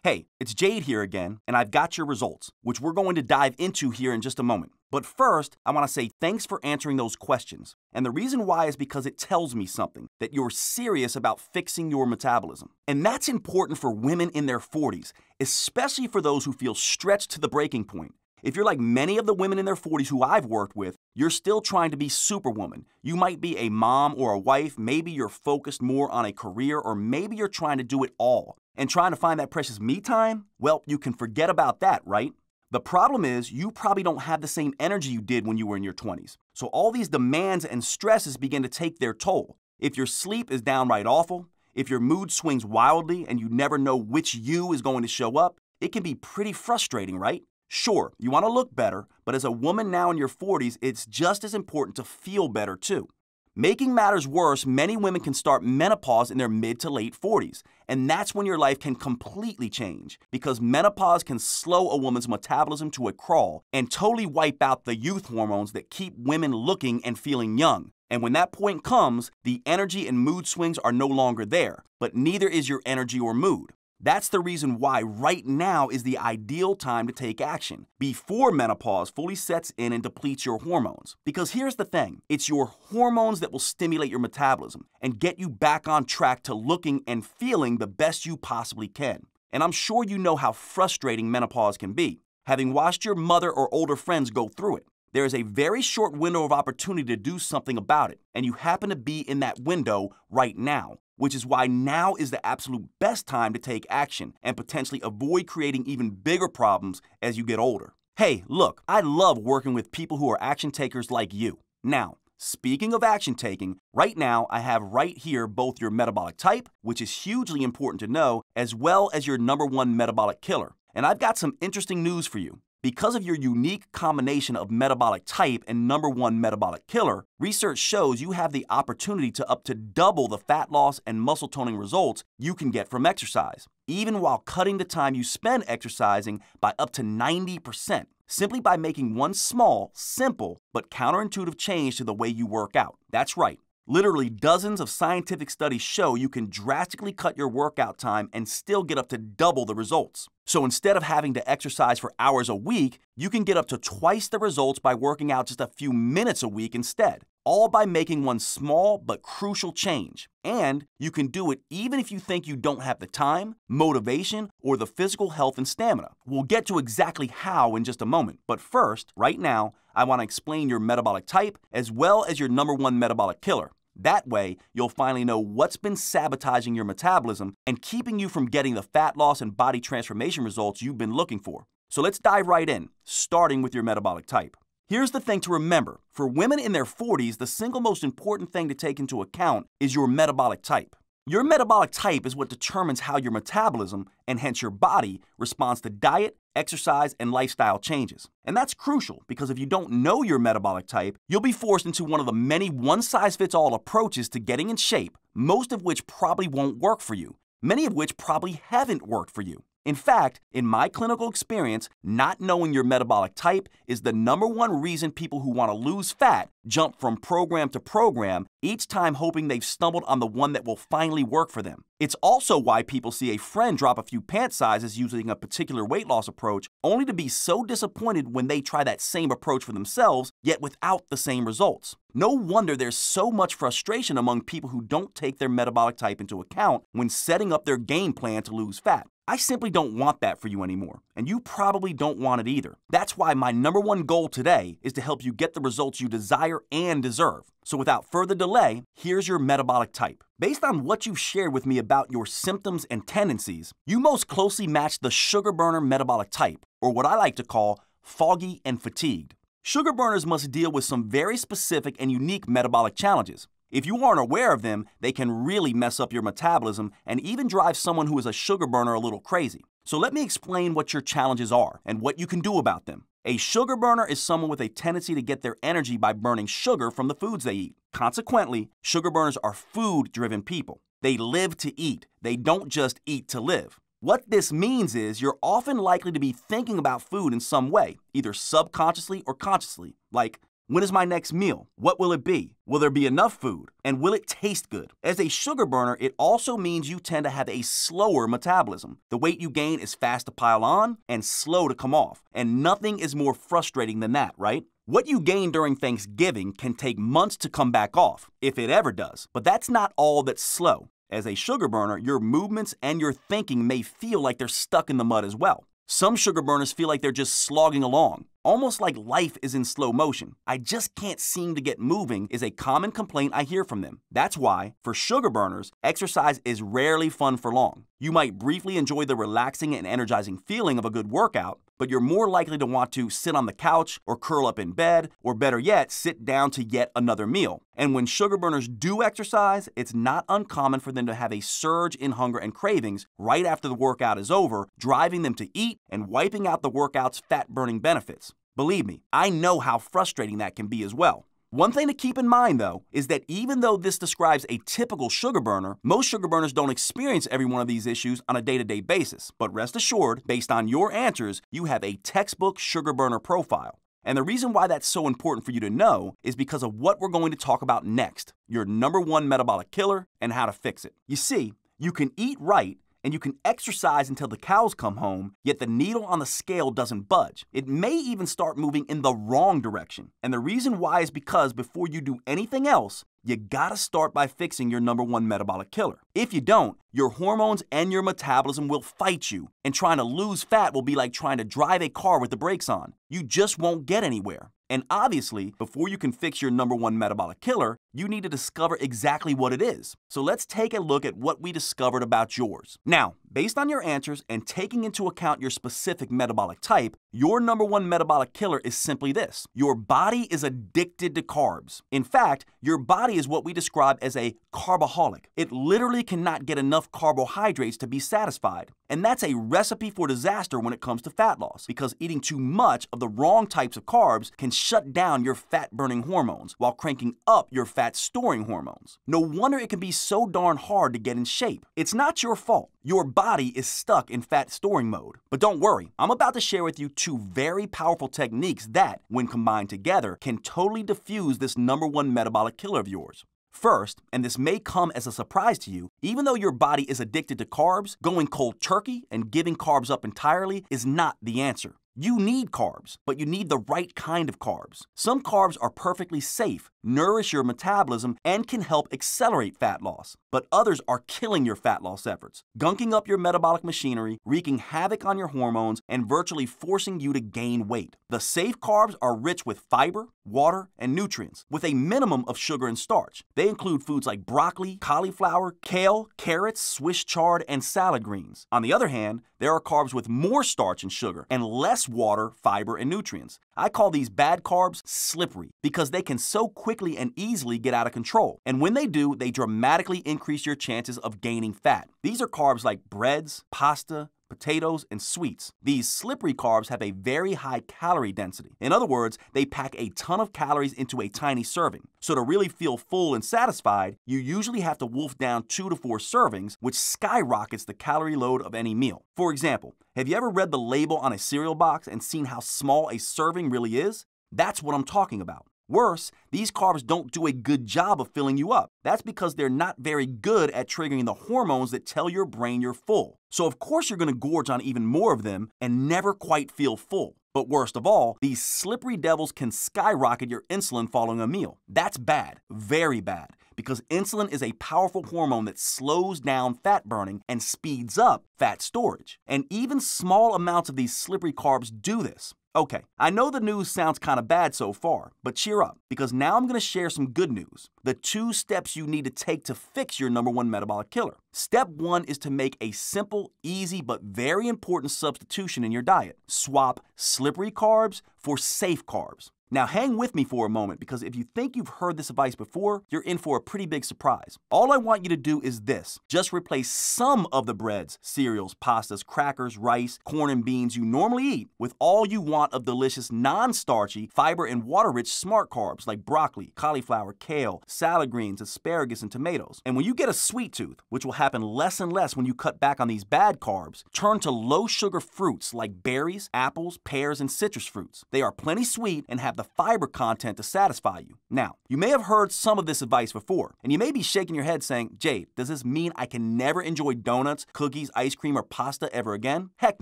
Hey, it's Jade here again, and I've got your results, which we're going to dive into here in just a moment. But first, I want to say thanks for answering those questions. And the reason why is because it tells me something, that you're serious about fixing your metabolism. And that's important for women in their 40s, especially for those who feel stretched to the breaking point. If you're like many of the women in their 40s who I've worked with, you're still trying to be superwoman. You might be a mom or a wife, maybe you're focused more on a career, or maybe you're trying to do it all. And trying to find that precious me time? Well, you can forget about that, right? The problem is you probably don't have the same energy you did when you were in your 20s. So all these demands and stresses begin to take their toll. If your sleep is downright awful, if your mood swings wildly and you never know which you is going to show up, it can be pretty frustrating, right? Sure, you want to look better, but as a woman now in your 40s, it's just as important to feel better too. Making matters worse, many women can start menopause in their mid to late 40s, and that's when your life can completely change, because menopause can slow a woman's metabolism to a crawl and totally wipe out the youth hormones that keep women looking and feeling young. And when that point comes, the energy and mood swings are no longer there, but neither is your energy or mood. That's the reason why right now is the ideal time to take action, before menopause fully sets in and depletes your hormones. Because here's the thing, it's your hormones that will stimulate your metabolism and get you back on track to looking and feeling the best you possibly can. And I'm sure you know how frustrating menopause can be, having watched your mother or older friends go through it. There is a very short window of opportunity to do something about it, and you happen to be in that window right now. Which is why now is the absolute best time to take action and potentially avoid creating even bigger problems as you get older. Hey, look, I love working with people who are action takers like you. Now, speaking of action taking, right now I have right here both your metabolic type, which is hugely important to know, as well as your #1 metabolic killer. And I've got some interesting news for you. Because of your unique combination of metabolic type and #1 metabolic killer, research shows you have the opportunity to up to double the fat loss and muscle toning results you can get from exercise, even while cutting the time you spend exercising by up to 90%, simply by making one small, simple, but counterintuitive change to the way you work out. That's right. Literally dozens of scientific studies show you can drastically cut your workout time and still get up to double the results. So instead of having to exercise for hours a week, you can get up to twice the results by working out just a few minutes a week instead, all by making one small but crucial change. And you can do it even if you think you don't have the time, motivation, or the physical health and stamina. We'll get to exactly how in just a moment, but first, right now, I want to explain your metabolic type as well as your #1 metabolic killer. That way, you'll finally know what's been sabotaging your metabolism and keeping you from getting the fat loss and body transformation results you've been looking for. So let's dive right in, starting with your metabolic type. Here's the thing to remember. For women in their 40s, the single most important thing to take into account is your metabolic type. Your metabolic type is what determines how your metabolism, and hence your body, responds to diet, exercise, and lifestyle changes. And that's crucial because if you don't know your metabolic type, you'll be forced into one of the many one-size-fits-all approaches to getting in shape, most of which probably won't work for you, many of which probably haven't worked for you. In fact, in my clinical experience, not knowing your metabolic type is the #1 reason people who want to lose fat jump from program to program, each time hoping they've stumbled on the one that will finally work for them. It's also why people see a friend drop a few pant sizes using a particular weight loss approach, only to be so disappointed when they try that same approach for themselves, yet without the same results. No wonder there's so much frustration among people who don't take their metabolic type into account when setting up their game plan to lose fat. I simply don't want that for you anymore, and you probably don't want it either. That's why my #1 goal today is to help you get the results you desire and deserve. So without further delay, here's your metabolic type. Based on what you've shared with me about your symptoms and tendencies, you most closely match the sugar burner metabolic type, or what I like to call foggy and fatigued. Sugar burners must deal with some very specific and unique metabolic challenges. If you aren't aware of them, they can really mess up your metabolism and even drive someone who is a sugar burner a little crazy. So let me explain what your challenges are and what you can do about them. A sugar burner is someone with a tendency to get their energy by burning sugar from the foods they eat. Consequently, sugar burners are food-driven people. They live to eat. They don't just eat to live. What this means is you're often likely to be thinking about food in some way, either subconsciously or consciously, like When is my next meal? What will it be? Will there be enough food? And will it taste good? As a sugar burner, it also means you tend to have a slower metabolism. The weight you gain is fast to pile on and slow to come off. And nothing is more frustrating than that, right? What you gain during Thanksgiving can take months to come back off, if it ever does. But that's not all that's slow. As a sugar burner, your movements and your thinking may feel like they're stuck in the mud as well. Some sugar burners feel like they're just slogging along, almost like life is in slow motion. I just can't seem to get moving is a common complaint I hear from them. That's why, for sugar burners, exercise is rarely fun for long. You might briefly enjoy the relaxing and energizing feeling of a good workout, but you're more likely to want to sit on the couch or curl up in bed, or better yet, sit down to yet another meal. And when sugar burners do exercise, it's not uncommon for them to have a surge in hunger and cravings right after the workout is over, driving them to eat and wiping out the workout's fat-burning benefits. Believe me, I know how frustrating that can be as well. One thing to keep in mind, though, is that even though this describes a typical sugar burner, most sugar burners don't experience every one of these issues on a day-to-day basis. But rest assured, based on your answers, you have a textbook sugar burner profile. And the reason why that's so important for you to know is because of what we're going to talk about next, your #1 metabolic killer and how to fix it. You see, you can eat right, and you can exercise until the cows come home, yet the needle on the scale doesn't budge. It may even start moving in the wrong direction. And the reason why is because before you do anything else, you gotta start by fixing your #1 metabolic killer. If you don't, your hormones and your metabolism will fight you, and trying to lose fat will be like trying to drive a car with the brakes on. You just won't get anywhere. And obviously, before you can fix your #1 metabolic killer, you need to discover exactly what it is. So let's take a look at what we discovered about yours. Now, based on your answers and taking into account your specific metabolic type, your #1 metabolic killer is simply this. Your body is addicted to carbs. In fact, your body is what we describe as a carboholic. It literally cannot get enough carbohydrates to be satisfied. And that's a recipe for disaster when it comes to fat loss, because eating too much of the wrong types of carbs can shut down your fat-burning hormones while cranking up your fat-storing hormones. No wonder it can be so darn hard to get in shape. It's not your fault. Your body is stuck in fat-storing mode. But don't worry, I'm about to share with you 2 very powerful techniques that, when combined together, can totally diffuse this #1 metabolic killer of yours. First, and this may come as a surprise to you, even though your body is addicted to carbs, going cold turkey and giving carbs up entirely is not the answer. You need carbs, but you need the right kind of carbs. Some carbs are perfectly safe, nourish your metabolism, and can help accelerate fat loss. But others are killing your fat loss efforts, gunking up your metabolic machinery, wreaking havoc on your hormones, and virtually forcing you to gain weight. The safe carbs are rich with fiber, water, and nutrients, with a minimum of sugar and starch. They include foods like broccoli, cauliflower, kale, carrots, Swiss chard, and salad greens. On the other hand, there are carbs with more starch and sugar and less water, fiber, and nutrients. I call these bad carbs slippery because they can so quickly and easily get out of control. And when they do, they dramatically increase your chances of gaining fat. These are carbs like breads, pasta, potatoes, and sweets. These slippery carbs have a very high calorie density. In other words, they pack a ton of calories into a tiny serving. So to really feel full and satisfied, you usually have to wolf down 2 to 4 servings, which skyrockets the calorie load of any meal. For example, have you ever read the label on a cereal box and seen how small a serving really is? That's what I'm talking about. Worse, these carbs don't do a good job of filling you up. That's because they're not very good at triggering the hormones that tell your brain you're full. So of course you're going to gorge on even more of them and never quite feel full. But worst of all, these slippery devils can skyrocket your insulin following a meal. That's bad, very bad, because insulin is a powerful hormone that slows down fat burning and speeds up fat storage. And even small amounts of these slippery carbs do this. Okay, I know the news sounds kind of bad so far, but cheer up, because now I'm going to share some good news. The 2 steps you need to take to fix your #1 metabolic killer. Step 1 is to make a simple, easy, but very important substitution in your diet. Swap slippery carbs for safe carbs. Now hang with me for a moment, because if you think you've heard this advice before, you're in for a pretty big surprise. All I want you to do is this. Just replace some of the breads, cereals, pastas, crackers, rice, corn, and beans you normally eat with all you want of delicious, non-starchy, fiber and water-rich smart carbs like broccoli, cauliflower, kale, salad greens, asparagus, and tomatoes. And when you get a sweet tooth, which will happen less and less when you cut back on these bad carbs, turn to low-sugar fruits like berries, apples, pears, and citrus fruits. They are plenty sweet and have the the fiber content to satisfy you. Now, you may have heard some of this advice before, and you may be shaking your head saying, Jade, does this mean I can never enjoy donuts, cookies, ice cream, or pasta ever again? Heck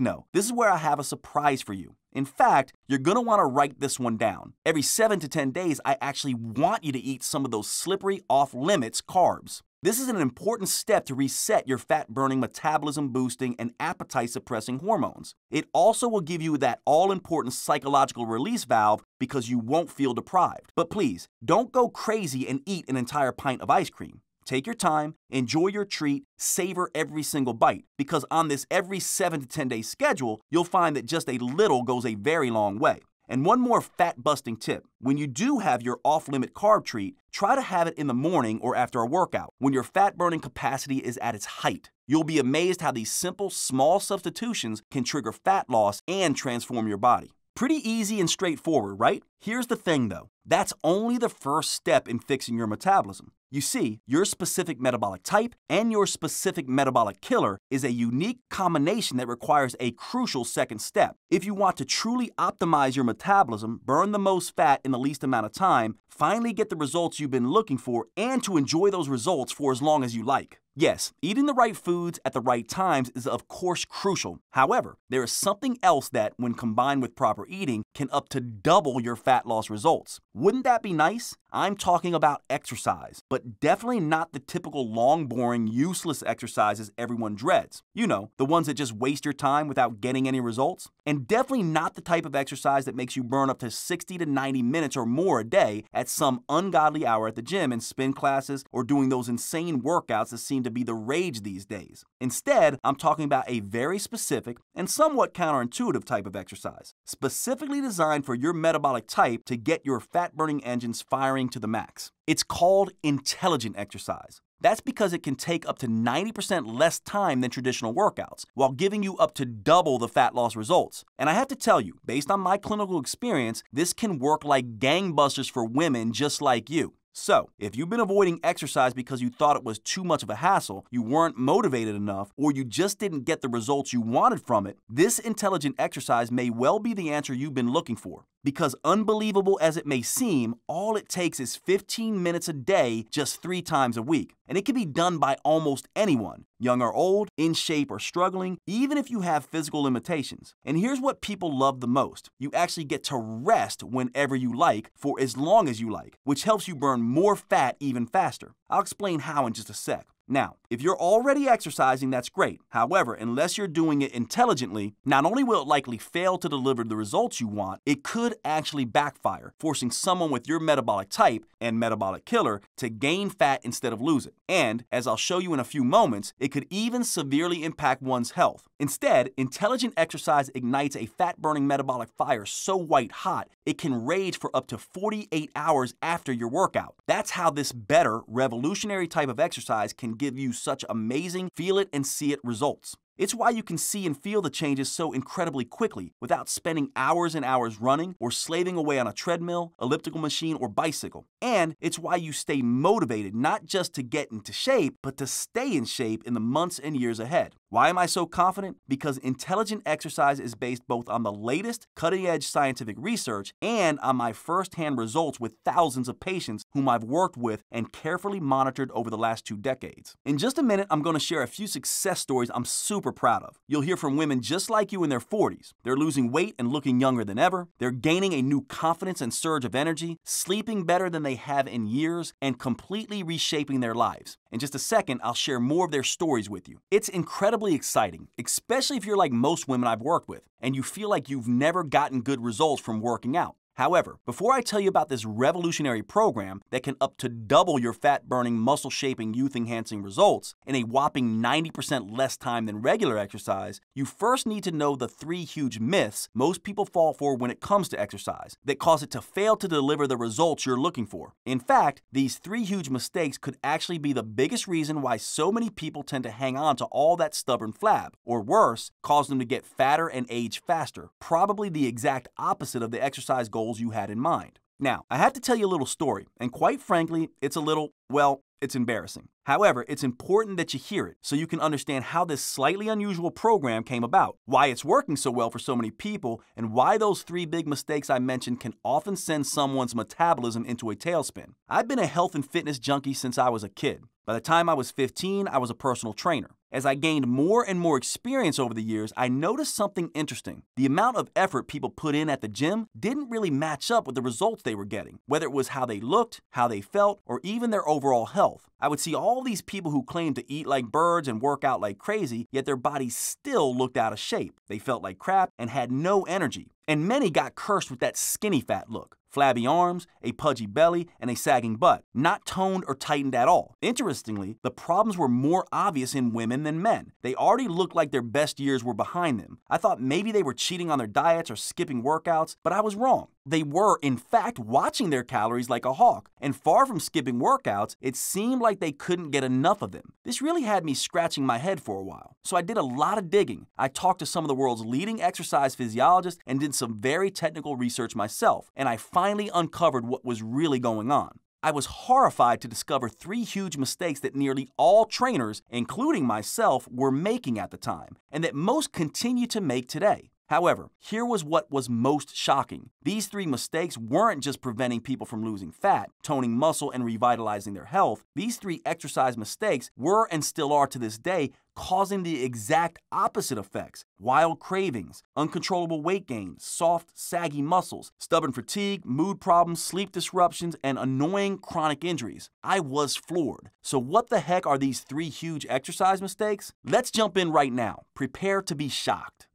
no. This is where I have a surprise for you. In fact, you're going to want to write this one down. Every 7 to 10 days, I actually want you to eat some of those slippery, off-limits carbs. This is an important step to reset your fat-burning, metabolism-boosting, and appetite-suppressing hormones. It also will give you that all-important psychological release valve because you won't feel deprived. But please, don't go crazy and eat an entire pint of ice cream. Take your time, enjoy your treat, savor every single bite, because on this every 7 to 10 day schedule, you'll find that just a little goes a very long way. And one more fat-busting tip. When you do have your off-limit carb treat, try to have it in the morning or after a workout, when your fat-burning capacity is at its height. You'll be amazed how these simple, small substitutions can trigger fat loss and transform your body. Pretty easy and straightforward, right? Here's the thing though, that's only the first step in fixing your metabolism. You see, your specific metabolic type and your specific metabolic killer is a unique combination that requires a crucial second step. If you want to truly optimize your metabolism, burn the most fat in the least amount of time, finally get the results you've been looking for, and to enjoy those results for as long as you like. Yes, eating the right foods at the right times is of course crucial. However, there is something else that, when combined with proper eating, can up to double your fat loss results. Wouldn't that be nice? I'm talking about exercise, but definitely not the typical long, boring, useless exercises everyone dreads. You know, the ones that just waste your time without getting any results. And definitely not the type of exercise that makes you burn up to 60 to 90 minutes or more a day at some ungodly hour at the gym in spin classes or doing those insane workouts that seem to be the rage these days. Instead, I'm talking about a very specific and somewhat counterintuitive type of exercise, specifically designed for your metabolic type to get your fat-burning engines firing to the max. It's called intelligent exercise. That's because it can take up to 90% less time than traditional workouts, while giving you up to double the fat loss results. And I have to tell you, based on my clinical experience, this can work like gangbusters for women just like you. So, if you've been avoiding exercise because you thought it was too much of a hassle, you weren't motivated enough, or you just didn't get the results you wanted from it, this intelligent exercise may well be the answer you've been looking for. Because unbelievable as it may seem, all it takes is 15 minutes a day, just 3 times a week. And it can be done by almost anyone, young or old, in shape or struggling, even if you have physical limitations. And here's what people love the most. You actually get to rest whenever you like, for as long as you like, which helps you burn more fat even faster. I'll explain how in just a sec. Now, if you're already exercising, that's great. However, unless you're doing it intelligently, not only will it likely fail to deliver the results you want, it could actually backfire, forcing someone with your metabolic type and metabolic killer to gain fat instead of lose it. And, as I'll show you in a few moments, it could even severely impact one's health. Instead, intelligent exercise ignites a fat-burning metabolic fire so white hot, it can rage for up to 48 hours after your workout. That's how this better, revolutionary type of exercise can give you such amazing feel it and see it results. It's why you can see and feel the changes so incredibly quickly without spending hours and hours running or slaving away on a treadmill, elliptical machine, or bicycle. And it's why you stay motivated not just to get into shape, but to stay in shape in the months and years ahead. Why am I so confident? Because intelligent exercise is based both on the latest cutting-edge scientific research and on my first-hand results with thousands of patients whom I've worked with and carefully monitored over the last 2 decades. In just a minute, I'm going to share a few success stories I'm super proud of. You'll hear from women just like you in their 40s. They're losing weight and looking younger than ever. They're gaining a new confidence and surge of energy, sleeping better than they have in years, and completely reshaping their lives. In just a second, I'll share more of their stories with you. It's incredibly exciting, especially if you're like most women I've worked with, and you feel like you've never gotten good results from working out. However, before I tell you about this revolutionary program that can up to double your fat-burning, muscle-shaping, youth-enhancing results in a whopping 90% less time than regular exercise, you first need to know the 3 huge myths most people fall for when it comes to exercise that cause it to fail to deliver the results you're looking for. In fact, these 3 huge mistakes could actually be the biggest reason why so many people tend to hang on to all that stubborn flab, or worse, cause them to get fatter and age faster, probably the exact opposite of the exercise goals you had in mind. Now, I have to tell you a little story, and quite frankly, it's a little, well, It's embarrassing. However, it's important that you hear it so you can understand how this slightly unusual program came about, why it's working so well for so many people, and why those 3 big mistakes I mentioned can often send someone's metabolism into a tailspin. I've been a health and fitness junkie since I was a kid. By the time I was 15, I was a personal trainer. As I gained more and more experience over the years, I noticed something interesting. The amount of effort people put in at the gym didn't really match up with the results they were getting, whether it was how they looked, how they felt, or even their overall health. I would see all these people who claimed to eat like birds and work out like crazy, yet their bodies still looked out of shape. They felt like crap and had no energy. And many got cursed with that skinny fat look. Flabby arms, a pudgy belly, and a sagging butt, not toned or tightened at all. Interestingly, the problems were more obvious in women than men. They already looked like their best years were behind them. I thought maybe they were cheating on their diets or skipping workouts, but I was wrong. They were, in fact, watching their calories like a hawk, and far from skipping workouts, it seemed like they couldn't get enough of them. This really had me scratching my head for a while, so I did a lot of digging. I talked to some of the world's leading exercise physiologists and did some very technical research myself, and I finally uncovered what was really going on. I was horrified to discover 3 huge mistakes that nearly all trainers, including myself, were making at the time, and that most continue to make today. However, here was what was most shocking. These 3 mistakes weren't just preventing people from losing fat, toning muscle, and revitalizing their health. These 3 exercise mistakes were and still are to this day causing the exact opposite effects: wild cravings, uncontrollable weight gain, soft, saggy muscles, stubborn fatigue, mood problems, sleep disruptions, and annoying chronic injuries. I was floored. So what the heck are these 3 huge exercise mistakes? Let's jump in right now. Prepare to be shocked.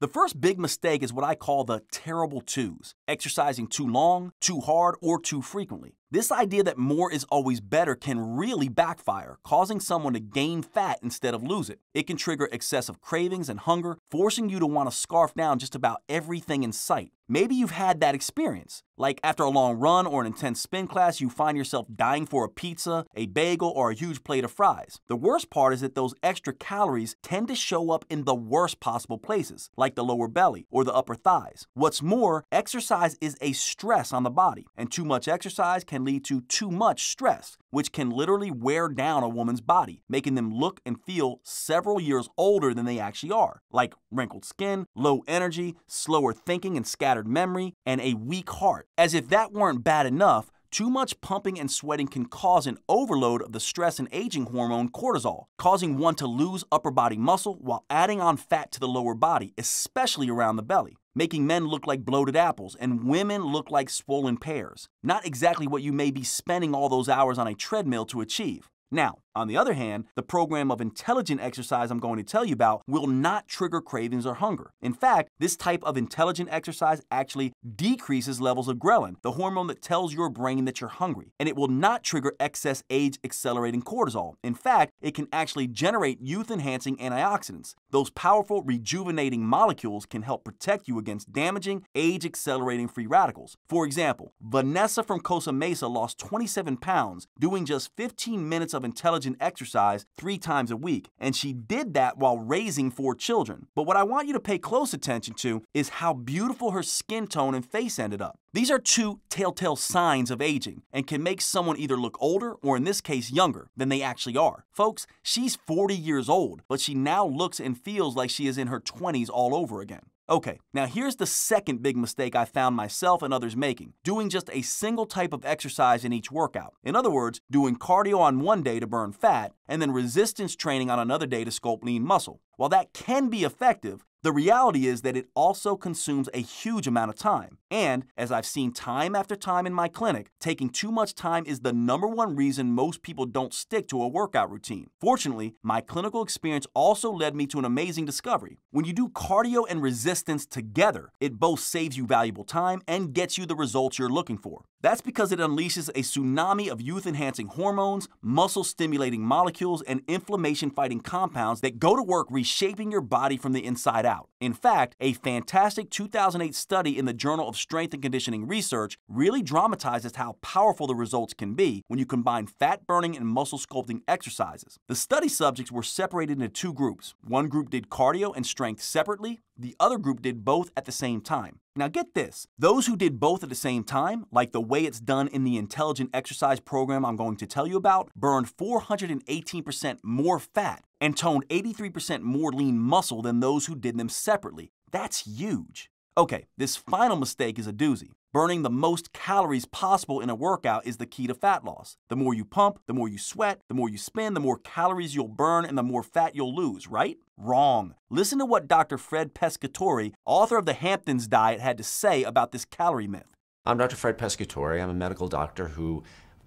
The first big mistake is what I call the terrible twos: exercising too long, too hard, or too frequently. This idea that more is always better can really backfire, causing someone to gain fat instead of lose it. It can trigger excessive cravings and hunger, forcing you to want to scarf down just about everything in sight. Maybe you've had that experience. Like after a long run or an intense spin class, you find yourself dying for a pizza, a bagel, or a huge plate of fries. The worst part is that those extra calories tend to show up in the worst possible places, like the lower belly or the upper thighs. What's more, exercise is a stress on the body, and too much exercise can lead to too much stress, which can literally wear down a woman's body, making them look and feel several years older than they actually are, like wrinkled skin, low energy, slower thinking and scattered memory, and a weak heart. As if that weren't bad enough, too much pumping and sweating can cause an overload of the stress and aging hormone cortisol, causing one to lose upper body muscle while adding on fat to the lower body, especially around the belly, making men look like bloated apples and women look like swollen pears. Not exactly what you may be spending all those hours on a treadmill to achieve. Now, on the other hand, the program of intelligent exercise I'm going to tell you about will not trigger cravings or hunger. In fact, this type of intelligent exercise actually decreases levels of ghrelin, the hormone that tells your brain that you're hungry, and it will not trigger excess age-accelerating cortisol. In fact, it can actually generate youth-enhancing antioxidants. Those powerful, rejuvenating molecules can help protect you against damaging, age-accelerating free radicals. For example, Vanessa from Costa Mesa lost 27 pounds doing just 15 minutes of intelligent exercise 3 times a week, and she did that while raising 4 children. But what I want you to pay close attention to is how beautiful her skin tone and face ended up. These are 2 telltale signs of aging and can make someone either look older or, in this case, younger than they actually are. Folks, she's 40 years old, but she now looks and feels like she is in her 20s all over again. Okay, now here's the second big mistake I found myself and others making: doing just a single type of exercise in each workout. In other words, doing cardio on one day to burn fat, and then resistance training on another day to sculpt lean muscle. While that can be effective, the reality is that it also consumes a huge amount of time. And, as I've seen time after time in my clinic, taking too much time is the #1 reason most people don't stick to a workout routine. Fortunately, my clinical experience also led me to an amazing discovery. When you do cardio and resistance together, it both saves you valuable time and gets you the results you're looking for. That's because it unleashes a tsunami of youth-enhancing hormones, muscle-stimulating molecules, and inflammation-fighting compounds that go to work reshaping your body from the inside out. In fact, a fantastic 2008 study in the Journal of strength and conditioning research really dramatizes how powerful the results can be when you combine fat-burning and muscle sculpting exercises. The study subjects were separated into two groups. One group did cardio and strength separately. The other group did both at the same time. Now get this, those who did both at the same time, like the way it's done in the intelligent exercise program I'm going to tell you about, burned 418% more fat and toned 83% more lean muscle than those who did them separately. That's huge. Okay, this final mistake is a doozy. Burning the most calories possible in a workout is the key to fat loss. The more you pump, the more you sweat, the more you spin, the more calories you'll burn and the more fat you'll lose, right? Wrong. Listen to what Dr. Fred Pescatore, author of the Hamptons Diet, had to say about this calorie myth. I'm Dr. Fred Pescatore. I'm a medical doctor who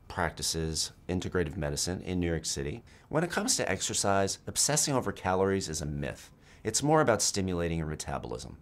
practices integrative medicine in New York City. When it comes to exercise, obsessing over calories is a myth. It's more about stimulating your metabolism.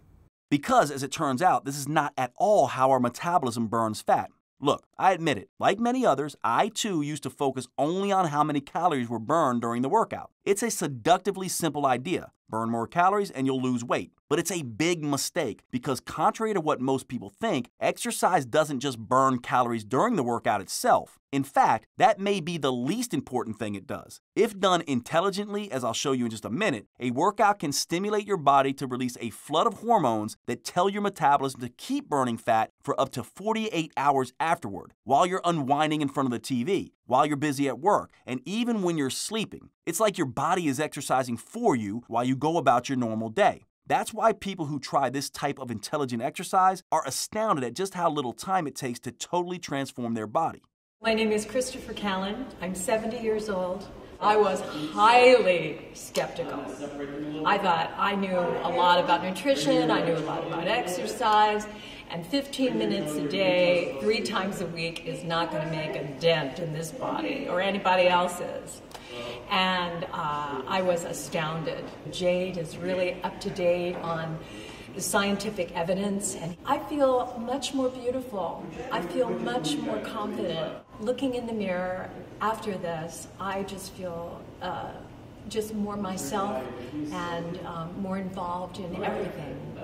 Because, as it turns out, this is not at all how our metabolism burns fat. Look, I admit it, like many others, I too used to focus only on how many calories were burned during the workout. It's a seductively simple idea. Burn more calories and you'll lose weight. But it's a big mistake because contrary to what most people think, exercise doesn't just burn calories during the workout itself. In fact, that may be the least important thing it does. If done intelligently, as I'll show you in just a minute, a workout can stimulate your body to release a flood of hormones that tell your metabolism to keep burning fat for up to 48 hours afterward, while you're unwinding in front of the TV, while you're busy at work, and even when you're sleeping. It's like your body is exercising for you while you go about your normal day. That's why people who try this type of intelligent exercise are astounded at just how little time it takes to totally transform their body. My name is Christopher Callan. I'm 70 years old. I was highly skeptical. I thought I knew a lot about nutrition, I knew a lot about exercise, and 15 minutes a day, 3 times a week is not going to make a dent in this body or anybody else's. And I was astounded. Jade is really up to date on the scientific evidence, and I feel much more beautiful. I feel much more confident. Looking in the mirror after this, I just feel just more myself and more involved in everything.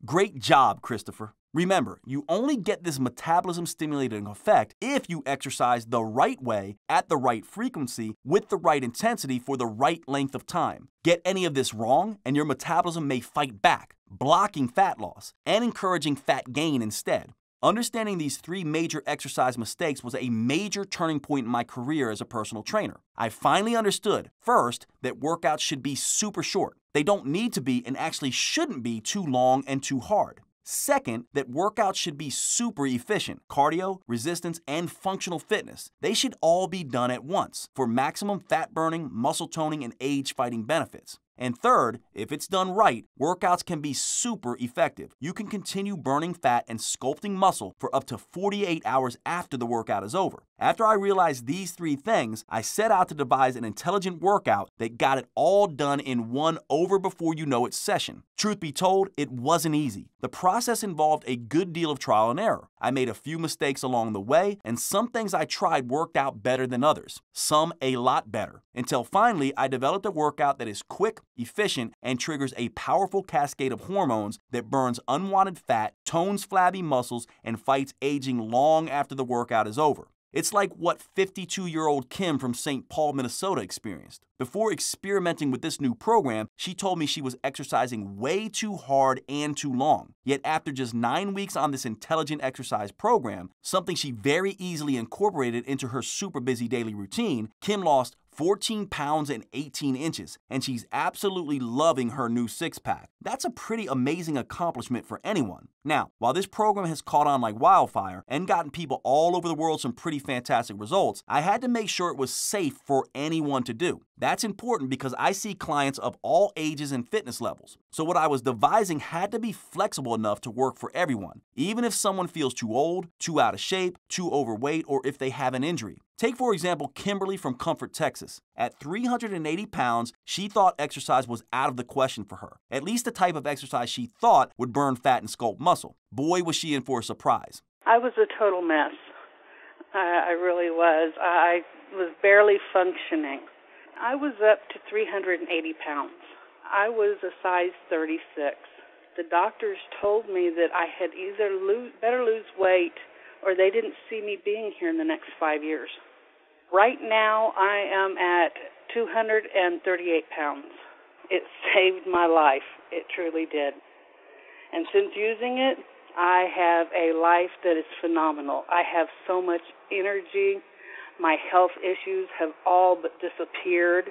Great job, Christopher. Remember, you only get this metabolism-stimulating effect if you exercise the right way, at the right frequency, with the right intensity for the right length of time. Get any of this wrong, and your metabolism may fight back, blocking fat loss and encouraging fat gain instead. Understanding these 3 major exercise mistakes was a major turning point in my career as a personal trainer. I finally understood, first, that workouts should be super short. They don't need to be and actually shouldn't be too long and too hard. Second, that workouts should be super efficient. Cardio, resistance, and functional fitness. They should all be done at once for maximum fat burning, muscle toning, and age-fighting benefits. And third, if it's done right, workouts can be super effective. You can continue burning fat and sculpting muscle for up to 48 hours after the workout is over. After I realized these 3 things, I set out to devise an intelligent workout that got it all done in one over-before-you-know-it session. Truth be told, it wasn't easy. The process involved a good deal of trial and error. I made a few mistakes along the way, and some things I tried worked out better than others. Some a lot better. Until finally, I developed a workout that is quick, efficient, and triggers a powerful cascade of hormones that burns unwanted fat, tones flabby muscles, and fights aging long after the workout is over. It's like what 52-year-old Kim from St. Paul, Minnesota experienced. Before experimenting with this new program, she told me she was exercising way too hard and too long. Yet after just 9 weeks on this intelligent exercise program, something she very easily incorporated into her super busy daily routine, Kim lost 14 pounds and 18 inches, and she's absolutely loving her new six-pack. That's a pretty amazing accomplishment for anyone. Now, while this program has caught on like wildfire and gotten people all over the world some pretty fantastic results, I had to make sure it was safe for anyone to do. That's important because I see clients of all ages and fitness levels. So what I was devising had to be flexible enough to work for everyone, even if someone feels too old, too out of shape, too overweight, or if they have an injury. Take, for example, Kimberly from Comfort, Texas. At 380 pounds, she thought exercise was out of the question for her, at least the type of exercise she thought would burn fat and sculpt muscle. Boy, was she in for a surprise. I was a total mess. I really was. I was barely functioning. I was up to 380 pounds. I was a size 36. the doctors told me that I had either better lose weight or they didn't see me being here in the next 5 years. Right now, I am at 238 pounds. It saved my life. It truly did. And since using it, I have a life that is phenomenal. I have so much energy. My health issues have all but disappeared.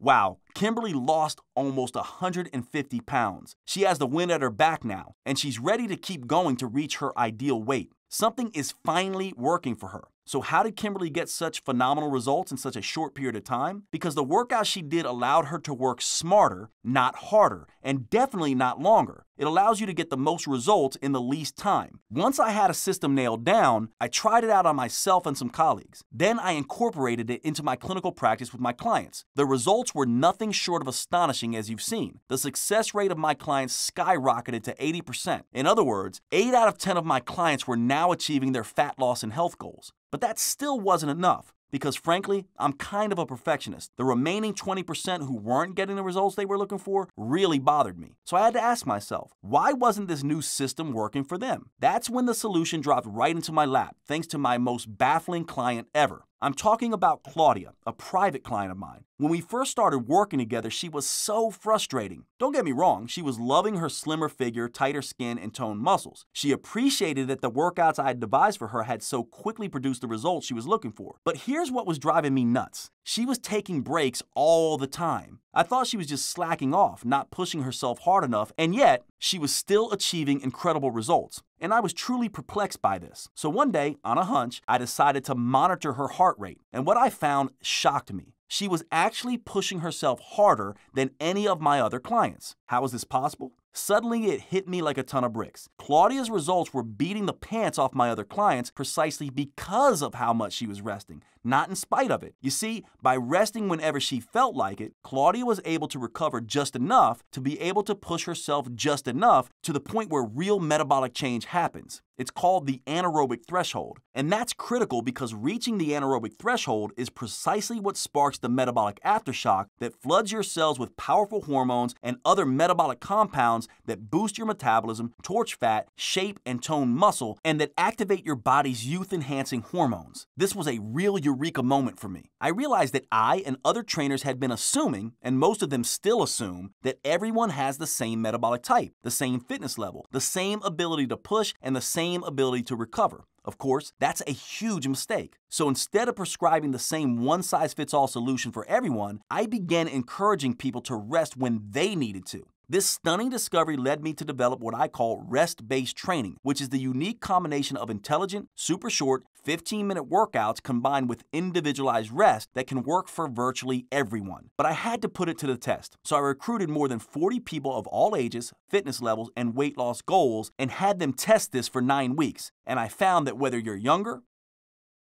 Wow, Kimberly lost almost 150 pounds. She has the wind at her back now, and she's ready to keep going to reach her ideal weight. Something is finally working for her. So how did Kimberly get such phenomenal results in such a short period of time? Because the workout she did allowed her to work smarter, not harder, and definitely not longer. It allows you to get the most results in the least time. Once I had a system nailed down, I tried it out on myself and some colleagues. Then I incorporated it into my clinical practice with my clients. The results were nothing short of astonishing, as you've seen. The success rate of my clients skyrocketed to 80%. In other words, 8 out of 10 of my clients were now achieving their fat loss and health goals. But that still wasn't enough. Because frankly, I'm kind of a perfectionist. The remaining 20% who weren't getting the results they were looking for really bothered me. So I had to ask myself, why wasn't this new system working for them? That's when the solution dropped right into my lap, thanks to my most baffling client ever. I'm talking about Claudia, a private client of mine. When we first started working together, she was so frustrating. Don't get me wrong, she was loving her slimmer figure, tighter skin, and toned muscles. She appreciated that the workouts I had devised for her had so quickly produced the results she was looking for. But here's what was driving me nuts. She was taking breaks all the time. I thought she was just slacking off, not pushing herself hard enough, and yet she was still achieving incredible results. And I was truly perplexed by this. So one day, on a hunch, I decided to monitor her heart rate. And what I found shocked me. She was actually pushing herself harder than any of my other clients. How is this possible? Suddenly, it hit me like a ton of bricks. Claudia's results were beating the pants off my other clients precisely because of how much she was resting, not in spite of it. You see, by resting whenever she felt like it, Claudia was able to recover just enough to be able to push herself just enough to the point where real metabolic change happens. It's called the anaerobic threshold. And that's critical because reaching the anaerobic threshold is precisely what sparks the metabolic aftershock that floods your cells with powerful hormones and other metabolic compounds that boost your metabolism, torch fat, shape and tone muscle, and that activate your body's youth-enhancing hormones. This was a real eureka moment for me. I realized that I and other trainers had been assuming, and most of them still assume, that everyone has the same metabolic type, the same fitness level, the same ability to push, and the same ability to recover. Of course, that's a huge mistake. So instead of prescribing the same one-size-fits-all solution for everyone, I began encouraging people to rest when they needed to. This stunning discovery led me to develop what I call rest-based training, which is the unique combination of intelligent, super short, 15-minute workouts combined with individualized rest that can work for virtually everyone. But I had to put it to the test. So I recruited more than 40 people of all ages, fitness levels, and weight loss goals and had them test this for 9 weeks. And I found that whether you're younger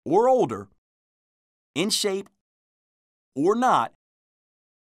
or older, in shape or not,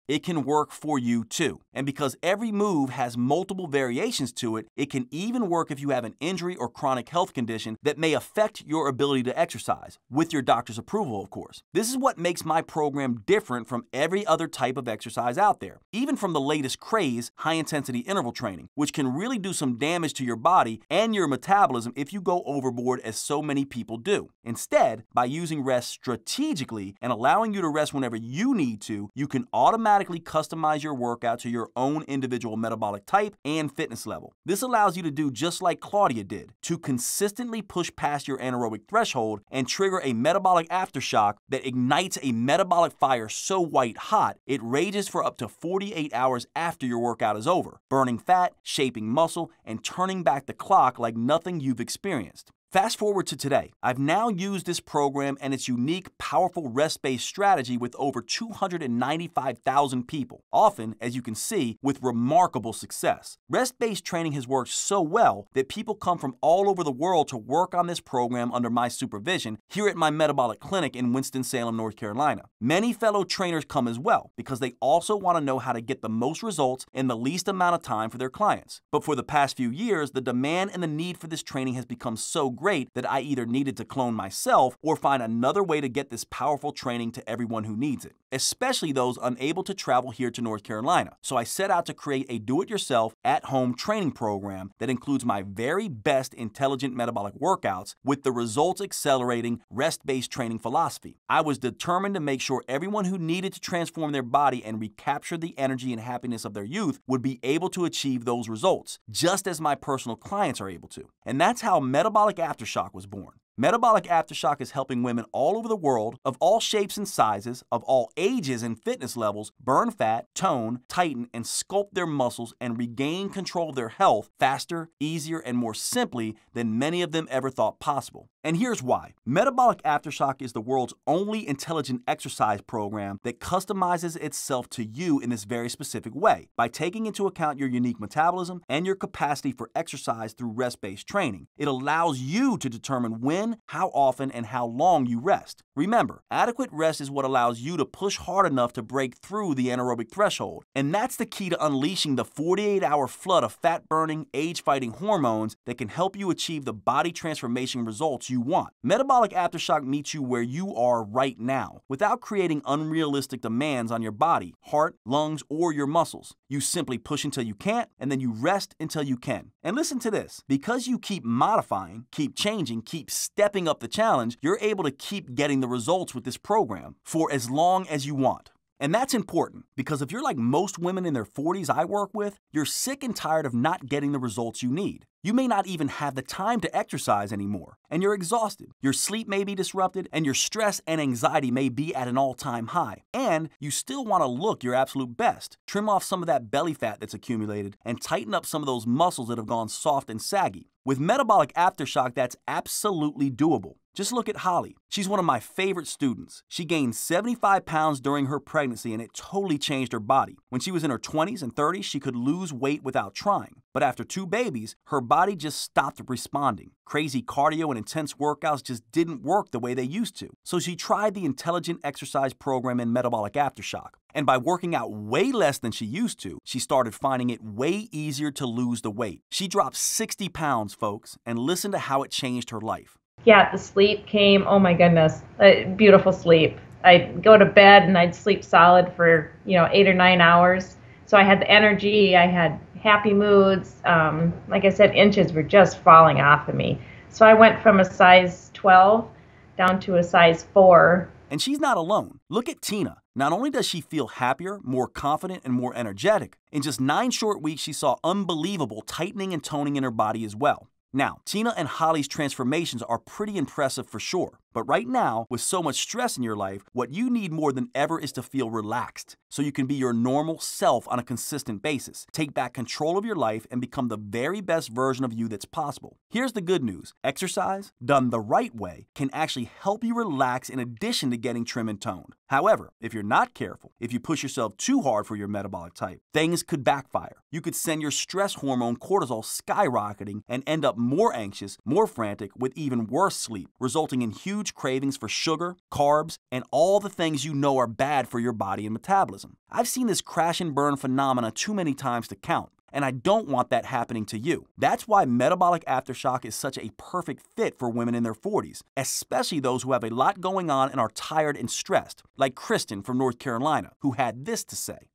it can work for you too. And because every move has multiple variations to it, it can even work if you have an injury or chronic health condition that may affect your ability to exercise, with your doctor's approval, of course. This is what makes my program different from every other type of exercise out there, even from the latest craze, high-intensity interval training, which can really do some damage to your body and your metabolism if you go overboard as so many people do. Instead, by using rest strategically and allowing you to rest whenever you need to, you can automatically customize your workout to your own individual metabolic type and fitness level. This allows you to do just like Claudia did, to consistently push past your anaerobic threshold and trigger a metabolic aftershock that ignites a metabolic fire so white hot it rages for up to 48 hours after your workout is over, burning fat, shaping muscle, and turning back the clock like nothing you've experienced. Fast forward to today. I've now used this program and its unique, powerful rest-based strategy with over 295,000 people, often, as you can see, with remarkable success. Rest-based training has worked so well that people come from all over the world to work on this program under my supervision here at my metabolic clinic in Winston-Salem, North Carolina. Many fellow trainers come as well because they also want to know how to get the most results in the least amount of time for their clients. But for the past few years, the demand and the need for this training has become so great that I either needed to clone myself or find another way to get this powerful training to everyone who needs it, especially those unable to travel here to North Carolina. So I set out to create a do-it-yourself, at-home training program that includes my very best intelligent metabolic workouts with the results-accelerating, rest-based training philosophy. I was determined to make sure everyone who needed to transform their body and recapture the energy and happiness of their youth would be able to achieve those results, just as my personal clients are able to. And that's how Metabolic Aftershock was born. Metabolic Aftershock is helping women all over the world, of all shapes and sizes, of all ages and fitness levels, burn fat, tone, tighten, and sculpt their muscles and regain control of their health faster, easier, and more simply than many of them ever thought possible. And here's why. Metabolic Aftershock is the world's only intelligent exercise program that customizes itself to you in this very specific way by taking into account your unique metabolism and your capacity for exercise through rest-based training. It allows you to determine when, how often, and how long you rest. Remember, adequate rest is what allows you to push hard enough to break through the anaerobic threshold. And that's the key to unleashing the 48-hour flood of fat-burning, age-fighting hormones that can help you achieve the body transformation results you want. Metabolic Aftershock meets you where you are right now, without creating unrealistic demands on your body, heart, lungs, or your muscles. You simply push until you can't, and then you rest until you can. And listen to this, because you keep modifying, keep changing, keep stepping up the challenge, you're able to keep getting the results with this program for as long as you want. And that's important, because if you're like most women in their 40s I work with, you're sick and tired of not getting the results you need. You may not even have the time to exercise anymore, and you're exhausted. Your sleep may be disrupted, and your stress and anxiety may be at an all-time high. And you still want to look your absolute best. Trim off some of that belly fat that's accumulated, and tighten up some of those muscles that have gone soft and saggy. With Metabolic Aftershock, that's absolutely doable. Just look at Holly. She's one of my favorite students. She gained 75 pounds during her pregnancy, and it totally changed her body. When she was in her 20s and 30s, she could lose weight without trying. But after 2 babies, her body just stopped responding. Crazy cardio and intense workouts just didn't work the way they used to. So she tried the intelligent exercise program in Metabolic Aftershock. And by working out way less than she used to, she started finding it way easier to lose the weight. She dropped 60 pounds, folks, and listen to how it changed her life. Yeah, the sleep came, oh my goodness, beautiful sleep. I'd go to bed and I'd sleep solid for, 8 or 9 hours. So I had the energy, I had happy moods. Like I said, inches were just falling off of me. So I went from a size 12 down to a size 4. And she's not alone. Look at Tina. Not only does she feel happier, more confident, and more energetic, in just 9 short weeks she saw unbelievable tightening and toning in her body as well. Now, Tina and Holly's transformations are pretty impressive for sure. But right now, with so much stress in your life, what you need more than ever is to feel relaxed so you can be your normal self on a consistent basis. Take back control of your life and become the very best version of you that's possible. Here's the good news. Exercise, done the right way, can actually help you relax in addition to getting trim and toned. However, if you're not careful, if you push yourself too hard for your metabolic type, things could backfire. You could send your stress hormone cortisol skyrocketing and end up more anxious, more frantic, with even worse sleep, resulting in huge cravings for sugar, carbs, and all the things you know are bad for your body and metabolism. I've seen this crash and burn phenomena too many times to count, and I don't want that happening to you. That's why Metabolic Aftershock is such a perfect fit for women in their 40s, especially those who have a lot going on and are tired and stressed, like Kristen from North Carolina, who had this to say.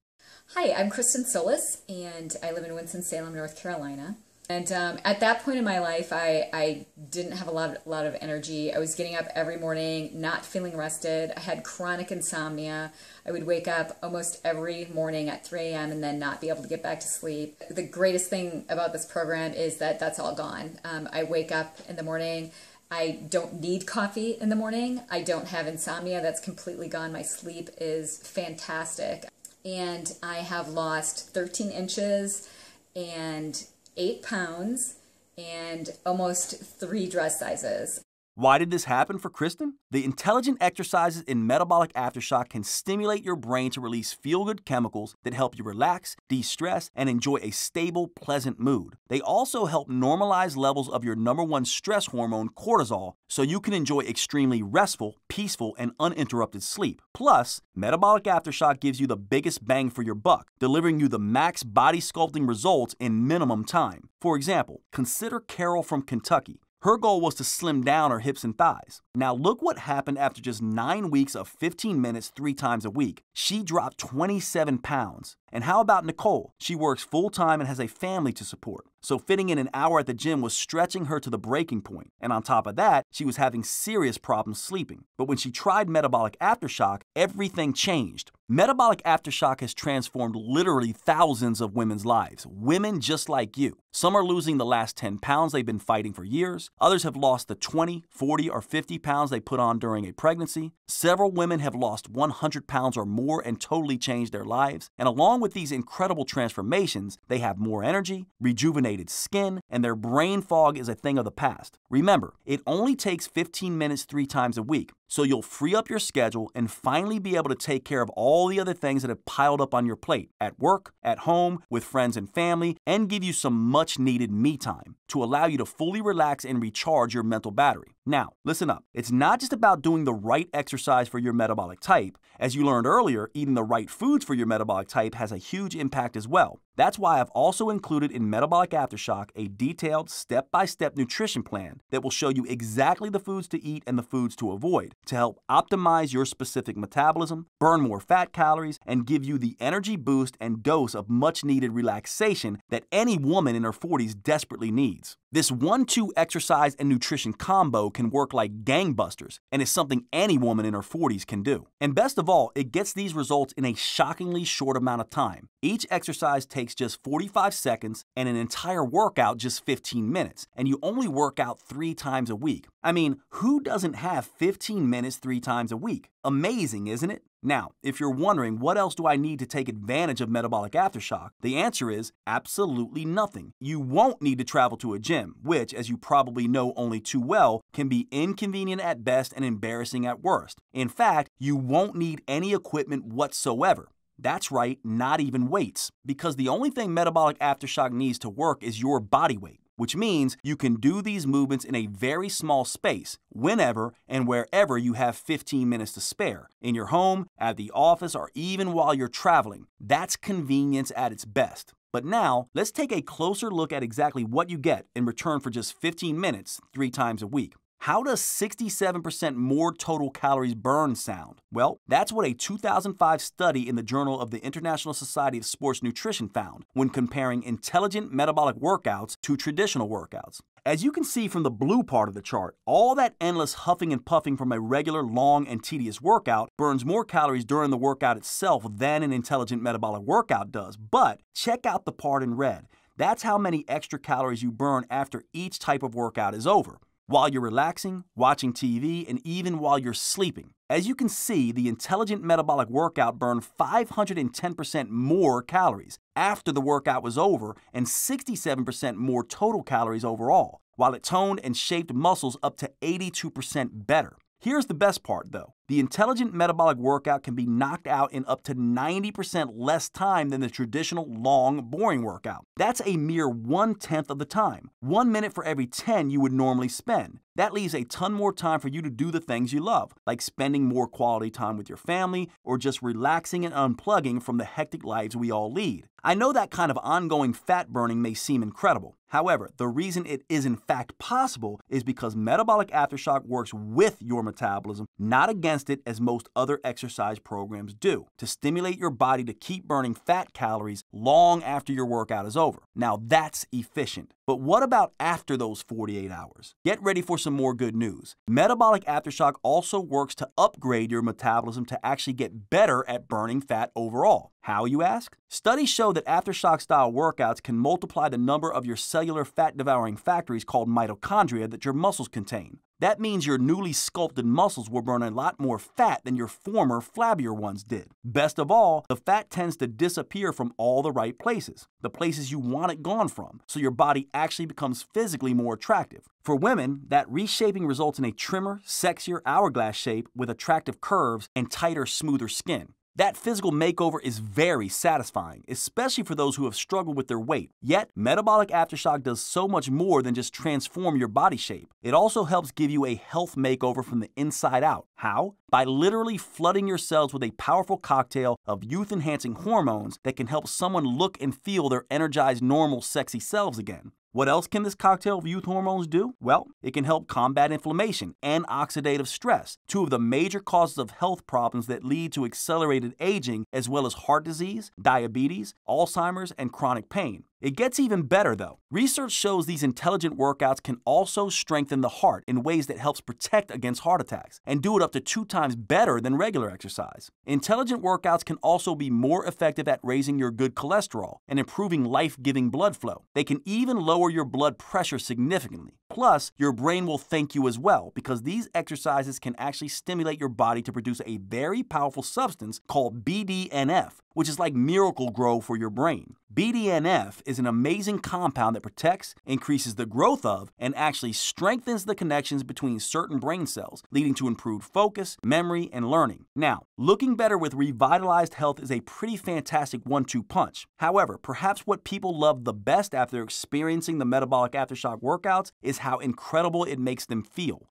Hi, I'm Kristen Solis, and I live in Winston-Salem, North Carolina. And at that point in my life, I didn't have a lot of energy. I was getting up every morning, not feeling rested. I had chronic insomnia. I would wake up almost every morning at 3 a.m. and then not be able to get back to sleep. The greatest thing about this program is that that's all gone. I wake up in the morning. I don't need coffee in the morning. I don't have insomnia. That's completely gone. My sleep is fantastic. And I have lost 13 inches and 8 pounds and almost 3 dress sizes. Why did this happen for Kristen? The intelligent exercises in Metabolic Aftershock can stimulate your brain to release feel-good chemicals that help you relax, de-stress, and enjoy a stable, pleasant mood. They also help normalize levels of your #1 stress hormone, cortisol, so you can enjoy extremely restful, peaceful, and uninterrupted sleep. Plus, Metabolic Aftershock gives you the biggest bang for your buck, delivering you the max body sculpting results in minimum time. For example, consider Carol from Kentucky. Her goal was to slim down her hips and thighs. Now look what happened after just 9 weeks of 15 minutes 3 times a week. She dropped 27 pounds. And how about Nicole? She works full-time and has a family to support. So fitting in an hour at the gym was stretching her to the breaking point. And on top of that, she was having serious problems sleeping. But when she tried Metabolic Aftershock, everything changed. Metabolic Aftershock has transformed literally thousands of women's lives. Women just like you. Some are losing the last 10 pounds they've been fighting for years. Others have lost the 20, 40, or 50 pounds they put on during a pregnancy. Several women have lost 100 pounds or more and totally changed their lives. And along with these incredible transformations, they have more energy, rejuvenated skin, and their brain fog is a thing of the past. Remember, it only takes 15 minutes 3 times a week, so you'll free up your schedule and finally be able to take care of all the other things that have piled up on your plate at work, at home, with friends and family, and give you some much needed me time to allow you to fully relax and recharge your mental battery. Now, listen up. It's not just about doing the right exercise for your metabolic type. As you learned earlier, eating the right foods for your metabolic type has a huge impact as well. That's why I've also included in Metabolic Aftershock a detailed step-by-step nutrition plan that will show you exactly the foods to eat and the foods to avoid to help optimize your specific metabolism, burn more fat calories, and give you the energy boost and dose of much-needed relaxation that any woman in her 40s desperately needs. This 1-2 exercise and nutrition combo can work like gangbusters and is something any woman in her 40s can do. And best of all, it gets these results in a shockingly short amount of time. Each exercise takes just 45 seconds and an entire workout just 15 minutes, and you only work out 3 times a week. I mean, who doesn't have 15 minutes 3 times a week? Amazing, isn't it? Now, if you're wondering what else do I need to take advantage of Metabolic Aftershock, the answer is absolutely nothing. You won't need to travel to a gym, which, as you probably know only too well, can be inconvenient at best and embarrassing at worst. In fact, you won't need any equipment whatsoever. That's right, not even weights, because the only thing Metabolic Aftershock needs to work is your body weight, which means you can do these movements in a very small space, whenever and wherever you have 15 minutes to spare, in your home, at the office, or even while you're traveling. That's convenience at its best. But now, let's take a closer look at exactly what you get in return for just 15 minutes 3 times a week. How does 67% more total calories burned sound? Well, that's what a 2005 study in the Journal of the International Society of Sports Nutrition found when comparing intelligent metabolic workouts to traditional workouts. As you can see from the blue part of the chart, all that endless huffing and puffing from a regular, long, and tedious workout burns more calories during the workout itself than an intelligent metabolic workout does. But check out the part in red. That's how many extra calories you burn after each type of workout is over, while you're relaxing, watching TV, and even while you're sleeping. As you can see, the intelligent metabolic workout burned 510% more calories after the workout was over and 67% more total calories overall, while it toned and shaped muscles up to 82% better. Here's the best part, though. The intelligent metabolic workout can be knocked out in up to 90% less time than the traditional, long, boring workout. That's a mere 1/10 of the time. 1 minute for every 10 you would normally spend. That leaves a ton more time for you to do the things you love, like spending more quality time with your family or just relaxing and unplugging from the hectic lives we all lead. I know that kind of ongoing fat burning may seem incredible. However, the reason it is in fact possible is because Metabolic Aftershock works with your metabolism, not against it as most other exercise programs do, to stimulate your body to keep burning fat calories long after your workout is over. Now that's efficient. But what about after those 48 hours? Get ready for some more good news. Metabolic Aftershock also works to upgrade your metabolism to actually get better at burning fat overall. How, you ask? Studies show that Aftershock-style workouts can multiply the number of your cellular fat-devouring factories called mitochondria that your muscles contain. That means your newly sculpted muscles will burn a lot more fat than your former, flabbier ones did. Best of all, the fat tends to disappear from all the right places, the places you want it gone from, so your body actually becomes physically more attractive. For women, that reshaping results in a trimmer, sexier hourglass shape with attractive curves and tighter, smoother skin. That physical makeover is very satisfying, especially for those who have struggled with their weight. Yet, Metabolic Aftershock does so much more than just transform your body shape. It also helps give you a health makeover from the inside out. How? By literally flooding your cells with a powerful cocktail of youth-enhancing hormones that can help someone look and feel their energized, normal, sexy selves again. What else can this cocktail of youth hormones do? Well, it can help combat inflammation and oxidative stress, two of the major causes of health problems that lead to accelerated aging, as well as heart disease, diabetes, Alzheimer's, and chronic pain. It gets even better though. Research shows these intelligent workouts can also strengthen the heart in ways that helps protect against heart attacks and do it up to 2 times better than regular exercise. Intelligent workouts can also be more effective at raising your good cholesterol and improving life-giving blood flow. They can even lower your blood pressure significantly. Plus, your brain will thank you as well because these exercises can actually stimulate your body to produce a very powerful substance called BDNF, which is like Miracle-Gro for your brain. BDNF is an amazing compound that protects, increases the growth of, and actually strengthens the connections between certain brain cells, leading to improved focus, memory, and learning. Now, looking better with revitalized health is a pretty fantastic 1-2 punch. However, perhaps what people love the best after experiencing the Metabolic Aftershock workouts is how incredible it makes them feel.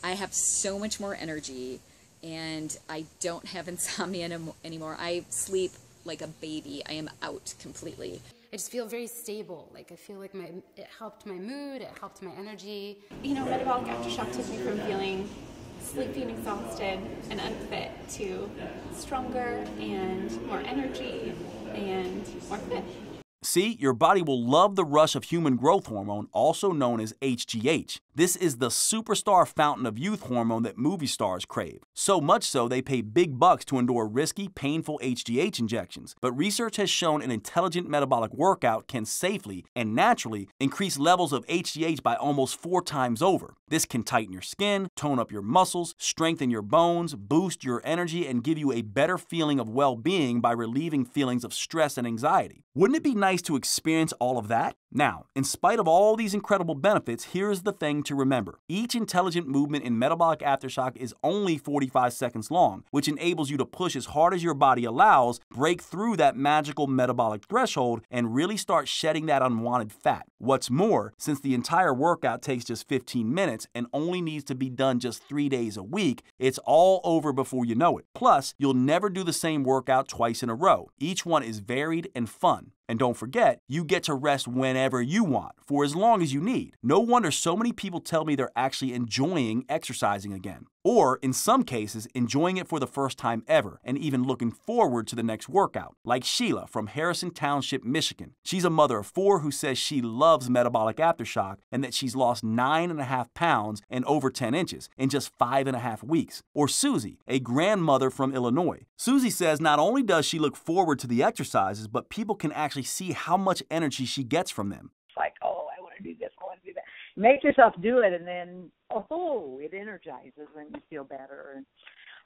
I have so much more energy, and I don't have insomnia anymore. I sleep like a baby. I am out completely. I just feel very stable. Like I feel like it helped my mood, it helped my energy. You know, Metabolic Aftershock took me from feeling sleepy and exhausted and unfit to stronger and more energy and more fit. See, your body will love the rush of human growth hormone, also known as HGH. This is the superstar fountain of youth hormone that movie stars crave. So much so, they pay big bucks to endure risky, painful HGH injections. But research has shown an intelligent metabolic workout can safely and naturally increase levels of HGH by almost 4 times over. This can tighten your skin, tone up your muscles, strengthen your bones, boost your energy, and give you a better feeling of well-being by relieving feelings of stress and anxiety. Wouldn't it be nice to experience all of that? Now, in spite of all these incredible benefits, here's the thing to remember. Each intelligent movement in Metabolic Aftershock is only 45 seconds long, which enables you to push as hard as your body allows, break through that magical metabolic threshold, and really start shedding that unwanted fat. What's more, since the entire workout takes just 15 minutes and only needs to be done just 3 days a week, it's all over before you know it. Plus, you'll never do the same workout twice in a row. Each one is varied and fun. And don't forget, you get to rest whenever you want, for as long as you need. No wonder so many people tell me they're actually enjoying exercising again. Or, in some cases, enjoying it for the first time ever, and even looking forward to the next workout. Like Sheila from Harrison Township, Michigan. She's a mother of 4 who says she loves Metabolic Aftershock and that she's lost 9.5 pounds and over 10 inches in just 5.5 weeks. Or Susie, a grandmother from Illinois. Susie says not only does she look forward to the exercises, but people can actually see how much energy she gets from them. It's like, oh, I want to do this, I want to do that. Make yourself do it, and then, oh, it energizes and you feel better.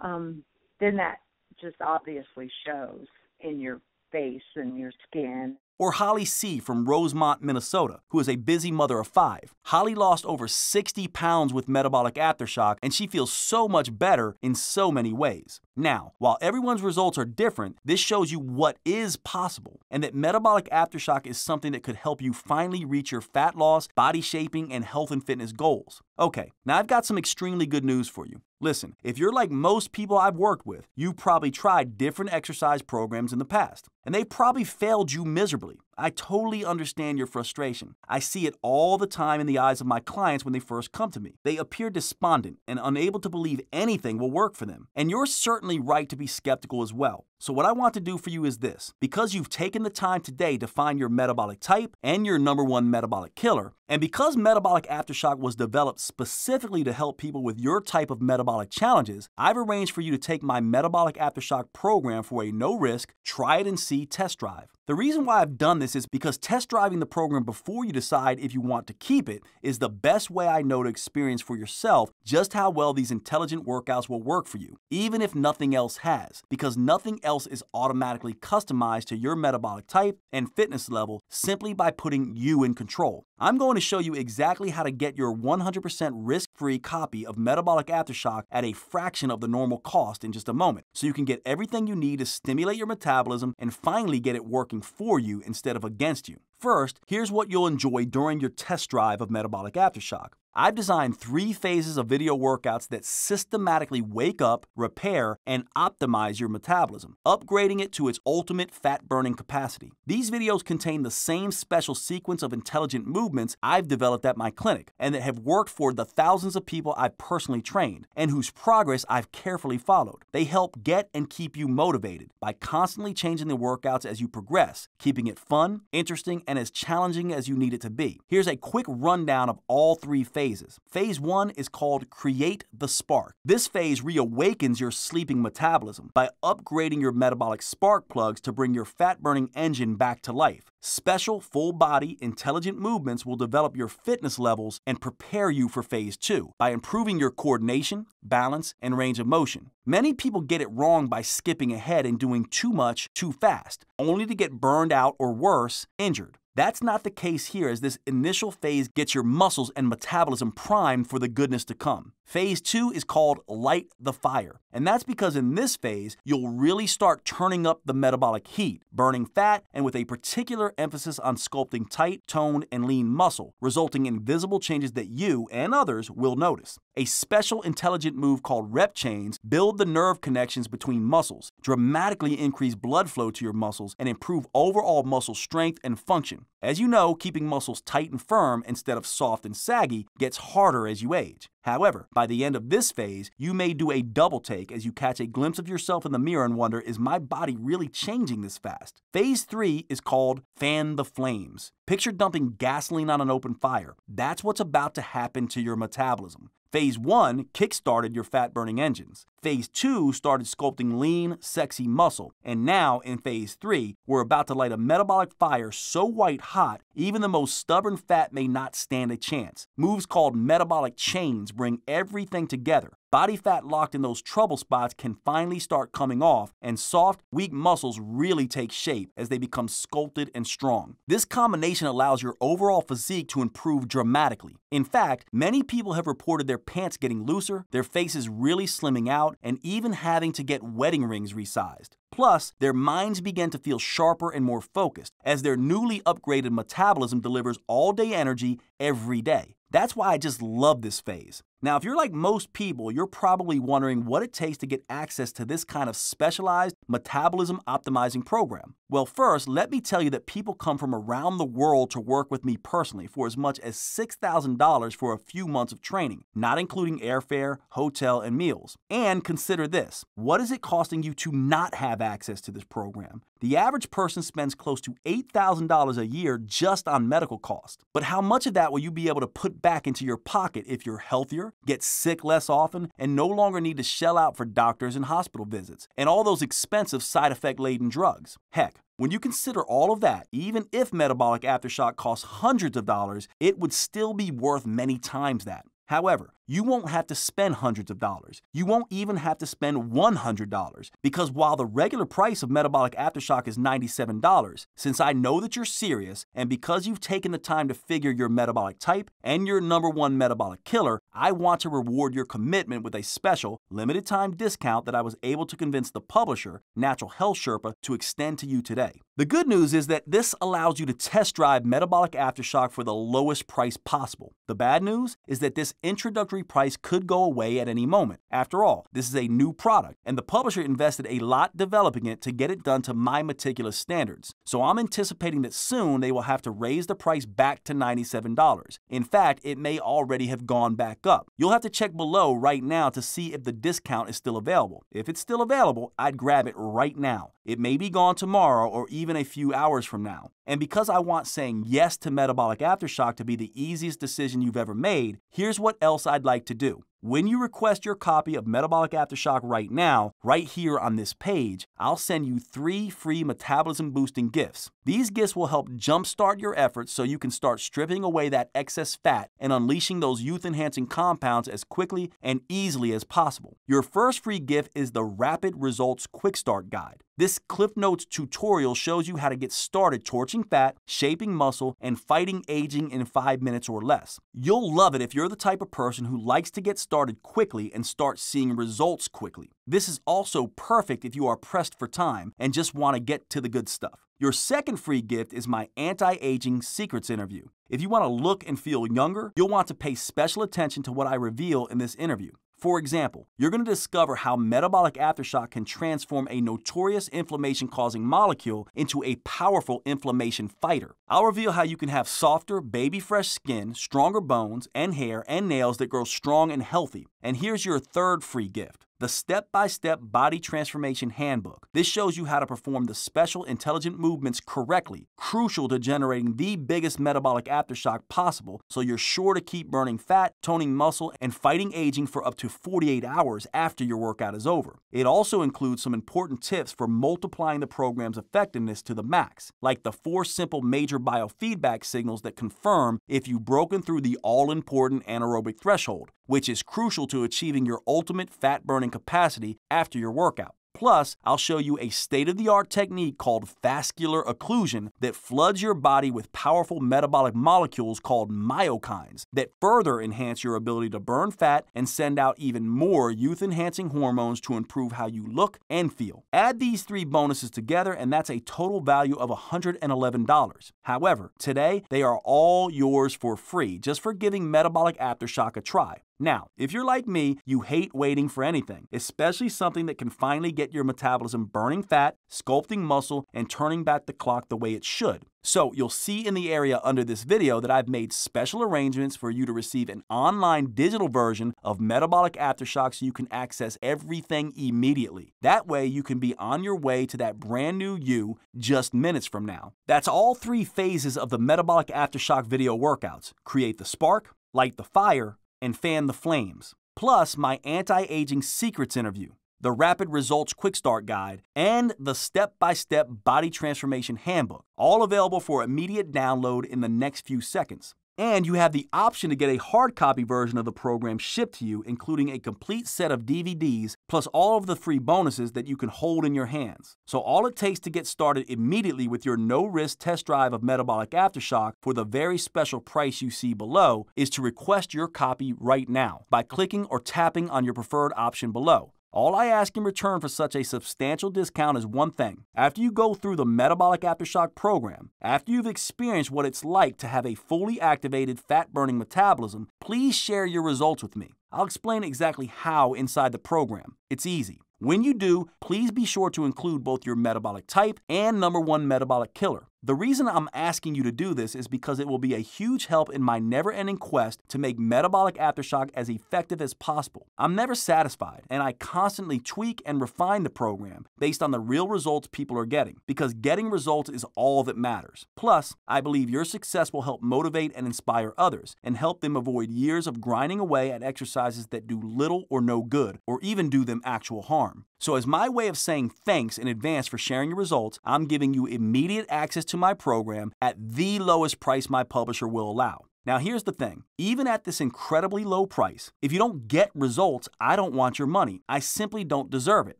And then that just obviously shows in your face and your skin. Or Holly C. from Rosemont, Minnesota, who is a busy mother of 5. Holly lost over 60 pounds with Metabolic Aftershock, and she feels so much better in so many ways. Now, while everyone's results are different, this shows you what is possible, and that Metabolic Aftershock is something that could help you finally reach your fat loss, body shaping, and health and fitness goals. Okay, now I've got some extremely good news for you. Listen, if you're like most people I've worked with, you've probably tried different exercise programs in the past, and they probably failed you miserably. I totally understand your frustration. I see it all the time in the eyes of my clients when they first come to me. They appear despondent and unable to believe anything will work for them. And you're certainly right to be skeptical as well. So what I want to do for you is this. Because you've taken the time today to find your metabolic type and your #1 metabolic killer, and because Metabolic Aftershock was developed specifically to help people with your type of metabolic challenges, I've arranged for you to take my Metabolic Aftershock program for a no-risk, try-it-and-see test drive. The reason why I've done this is because test driving the program before you decide if you want to keep it is the best way I know to experience for yourself just how well these intelligent workouts will work for you, even if nothing else has, because nothing else is automatically customized to your metabolic type and fitness level simply by putting you in control. I'm going to show you exactly how to get your 100% risk-free copy of Metabolic Aftershock at a fraction of the normal cost in just a moment, so you can get everything you need to stimulate your metabolism and finally get it working for you instead of against you. First, here's what you'll enjoy during your test drive of Metabolic Aftershock. I've designed 3 phases of video workouts that systematically wake up, repair, and optimize your metabolism, upgrading it to its ultimate fat-burning capacity. These videos contain the same special sequence of intelligent movements I've developed at my clinic and that have worked for the thousands of people I've personally trained and whose progress I've carefully followed. They help get and keep you motivated by constantly changing the workouts as you progress, keeping it fun, interesting, and as challenging as you need it to be. Here's a quick rundown of all 3 phases. Phase 1 is called Create the Spark. This phase reawakens your sleeping metabolism by upgrading your metabolic spark plugs to bring your fat-burning engine back to life. Special, full-body, intelligent movements will develop your fitness levels and prepare you for Phase 2 by improving your coordination, balance, and range of motion. Many people get it wrong by skipping ahead and doing too much too fast, only to get burned out or worse, injured. That's not the case here, as this initial phase gets your muscles and metabolism primed for the goodness to come. Phase 2 is called Light the Fire, and that's because in this phase, you'll really start turning up the metabolic heat, burning fat, and with a particular emphasis on sculpting tight, toned, and lean muscle, resulting in visible changes that you and others will notice. A special intelligent move called rep chains build the nerve connections between muscles, dramatically increase blood flow to your muscles, and improve overall muscle strength and function. As you know, keeping muscles tight and firm instead of soft and saggy gets harder as you age. However, by the end of this phase, you may do a double take as you catch a glimpse of yourself in the mirror and wonder, is my body really changing this fast? Phase 3 is called Fan the Flames. Picture dumping gasoline on an open fire. That's what's about to happen to your metabolism. Phase 1 kick-started your fat-burning engines. Phase 2 started sculpting lean, sexy muscle. And now, in Phase 3, we're about to light a metabolic fire so white-hot, even the most stubborn fat may not stand a chance. Moves called metabolic chains bring everything together. Body fat locked in those trouble spots can finally start coming off, and soft, weak muscles really take shape as they become sculpted and strong. This combination allows your overall physique to improve dramatically. In fact, many people have reported their pants getting looser, their faces really slimming out, and even having to get wedding rings resized. Plus, their minds begin to feel sharper and more focused as their newly upgraded metabolism delivers all-day energy every day. That's why I just love this phase. Now, if you're like most people, you're probably wondering what it takes to get access to this kind of specialized metabolism optimizing program. Well, first, let me tell you that people come from around the world to work with me personally for as much as $6,000 for a few months of training, not including airfare, hotel, and meals. And consider this, what is it costing you to not have access to this program? The average person spends close to $8,000 a year just on medical costs. But how much of that will you be able to put back into your pocket if you're healthier, get sick less often, and no longer need to shell out for doctors and hospital visits, and all those expensive side effect-laden drugs? Heck, when you consider all of that, even if Metabolic Aftershock costs hundreds of dollars, it would still be worth many times that. However, you won't have to spend hundreds of dollars. You won't even have to spend $100 because while the regular price of Metabolic Aftershock is $97, since I know that you're serious and because you've taken the time to figure your metabolic type and your #1 metabolic killer, I want to reward your commitment with a special, limited time discount that I was able to convince the publisher, Natural Health Sherpa, to extend to you today. The good news is that this allows you to test drive Metabolic Aftershock for the lowest price possible. The bad news is that this introductory price could go away at any moment. After all, this is a new product, and the publisher invested a lot developing it to get it done to my meticulous standards. So I'm anticipating that soon they will have to raise the price back to $97. In fact, it may already have gone back up. You'll have to check below right now to see if the discount is still available. If it's still available, I'd grab it right now. It may be gone tomorrow or even a few hours from now. And because I want saying yes to Metabolic Aftershock to be the easiest decision you've ever made, here's what else I'd like to do. When you request your copy of Metabolic Aftershock right now, right here on this page, I'll send you 3 free metabolism boosting gifts. These gifts will help jumpstart your efforts so you can start stripping away that excess fat and unleashing those youth-enhancing compounds as quickly and easily as possible. Your first free gift is the Rapid Results Quick Start Guide. This Cliff Notes tutorial shows you how to get started torching fat, shaping muscle, and fighting aging in 5 minutes or less. You'll love it if you're the type of person who likes to get started quickly and start seeing results quickly. This is also perfect if you are pressed for time and just want to get to the good stuff. Your second free gift is my anti-aging secrets interview. If you want to look and feel younger, you'll want to pay special attention to what I reveal in this interview. For example, you're going to discover how metabolic aftershock can transform a notorious inflammation-causing molecule into a powerful inflammation fighter. I'll reveal how you can have softer, baby-fresh skin, stronger bones and hair and nails that grow strong and healthy. And here's your third free gift, the step-by-step body transformation handbook. This shows you how to perform the special intelligent movements correctly, crucial to generating the biggest metabolic aftershock possible, so you're sure to keep burning fat, toning muscle, and fighting aging for up to 48 hours after your workout is over. It also includes some important tips for multiplying the program's effectiveness to the max, like the 4 simple major biofeedback signals that confirm if you've broken through the all-important anaerobic threshold, which is crucial to achieving your ultimate fat-burning capacity after your workout. Plus, I'll show you a state-of-the-art technique called vascular occlusion that floods your body with powerful metabolic molecules called myokines that further enhance your ability to burn fat and send out even more youth-enhancing hormones to improve how you look and feel. Add these 3 bonuses together and that's a total value of $111. However, today they are all yours for free just for giving Metabolic Aftershock a try. Now, if you're like me, you hate waiting for anything, especially something that can finally get your metabolism burning fat, sculpting muscle, and turning back the clock the way it should. So you'll see in the area under this video that I've made special arrangements for you to receive an online digital version of Metabolic Aftershock so you can access everything immediately. That way you can be on your way to that brand new you just minutes from now. That's all 3 phases of the Metabolic Aftershock video workouts. Create the spark, light the fire, and fan the flames, plus my anti-aging secrets interview, the rapid results quick start guide, and the step-by-step body transformation handbook, all available for immediate download in the next few seconds. And you have the option to get a hard copy version of the program shipped to you, including a complete set of DVDs, plus all of the free bonuses that you can hold in your hands. So all it takes to get started immediately with your no-risk test drive of Metabolic Aftershock for the very special price you see below is to request your copy right now by clicking or tapping on your preferred option below. All I ask in return for such a substantial discount is one thing. After you go through the Metabolic Aftershock program, after you've experienced what it's like to have a fully activated fat-burning metabolism, please share your results with me. I'll explain exactly how inside the program. It's easy. When you do, please be sure to include both your metabolic type and #1 metabolic killer. The reason I'm asking you to do this is because it will be a huge help in my never-ending quest to make Metabolic Aftershock as effective as possible. I'm never satisfied, and I constantly tweak and refine the program based on the real results people are getting, because getting results is all that matters. Plus, I believe your success will help motivate and inspire others, and help them avoid years of grinding away at exercises that do little or no good, or even do them actual harm. So as my way of saying thanks in advance for sharing your results, I'm giving you immediate access to my program at the lowest price my publisher will allow. Now here's the thing, even at this incredibly low price, if you don't get results, I don't want your money. I simply don't deserve it.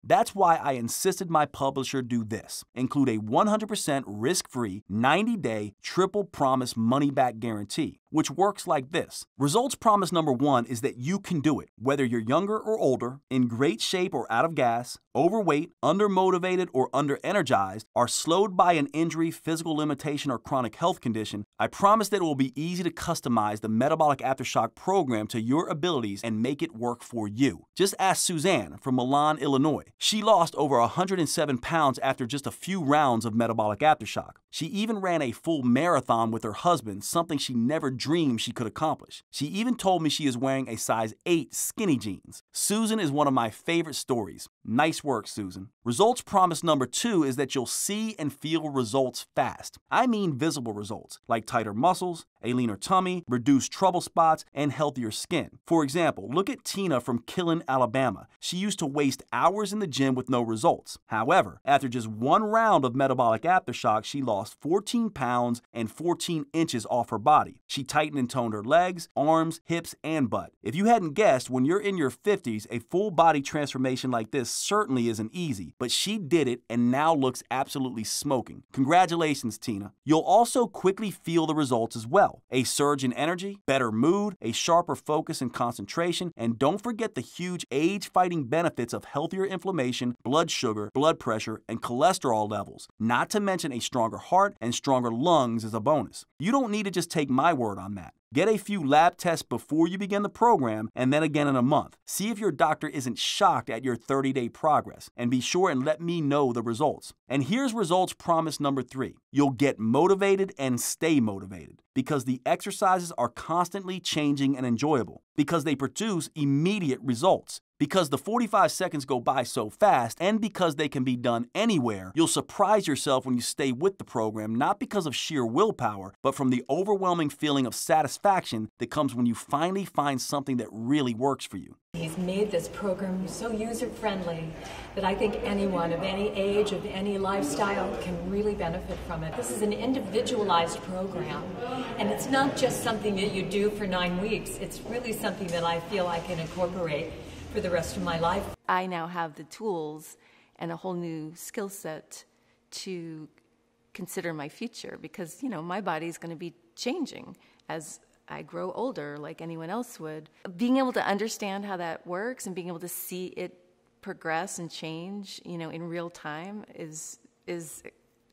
That's why I insisted my publisher do this. Include a 100% risk-free, 90-day, triple promise money-back guarantee, which works like this. Results promise #1 is that you can do it, whether you're younger or older, in great shape or out of gas, overweight, undermotivated or under-energized, are slowed by an injury, physical limitation, or chronic health condition. I promise that it will be easy to customize the Metabolic Aftershock program to your abilities and make it work for you. Just ask Suzanne from Milan, Illinois. She lost over 107 pounds after just a few rounds of Metabolic Aftershock. She even ran a full marathon with her husband, something she never dreamed she could accomplish. She even told me she is wearing a size 8 skinny jeans. Susan is one of my favorite stories. Nice work, Susan. Results promise #2 is that you'll see and feel results fast. I mean visible results, like tighter muscles, a leaner tummy, reduced trouble spots, and healthier skin. For example, look at Tina from Killen, Alabama. She used to waste hours in the gym with no results. However, after just 1 round of Metabolic Aftershock, she lost lost 14 pounds and 14 inches off her body. She tightened and toned her legs, arms, hips, and butt. If you hadn't guessed, when you're in your 50s, a full body transformation like this certainly isn't easy, but she did it and now looks absolutely smoking. Congratulations, Tina. You'll also quickly feel the results as well. A surge in energy, better mood, a sharper focus and concentration, and don't forget the huge age-fighting benefits of healthier inflammation, blood sugar, blood pressure, and cholesterol levels, not to mention a stronger heart and stronger lungs as a bonus. You don't need to just take my word on that. Get a few lab tests before you begin the program and then again in a month. See if your doctor isn't shocked at your 30-day progress, and be sure and let me know the results. And here's results promise number 3. You'll get motivated and stay motivated because the exercises are constantly changing and enjoyable, because they produce immediate results, because the 45 seconds go by so fast, and because they can be done anywhere. You'll surprise yourself when you stay with the program, not because of sheer willpower, but from the overwhelming feeling of satisfaction that comes when you finally find something that really works for you. He's made this program so user-friendly that I think anyone of any age, of any lifestyle, can really benefit from it. This is an individualized program, and it's not just something that you do for 9 weeks. It's really something that I feel I can incorporate for the rest of my life. I now have the tools and a whole new skill set to consider my future because, my body's going to be changing as I grow older like anyone else would. Being able to understand how that works and being able to see it progress and change, in real time is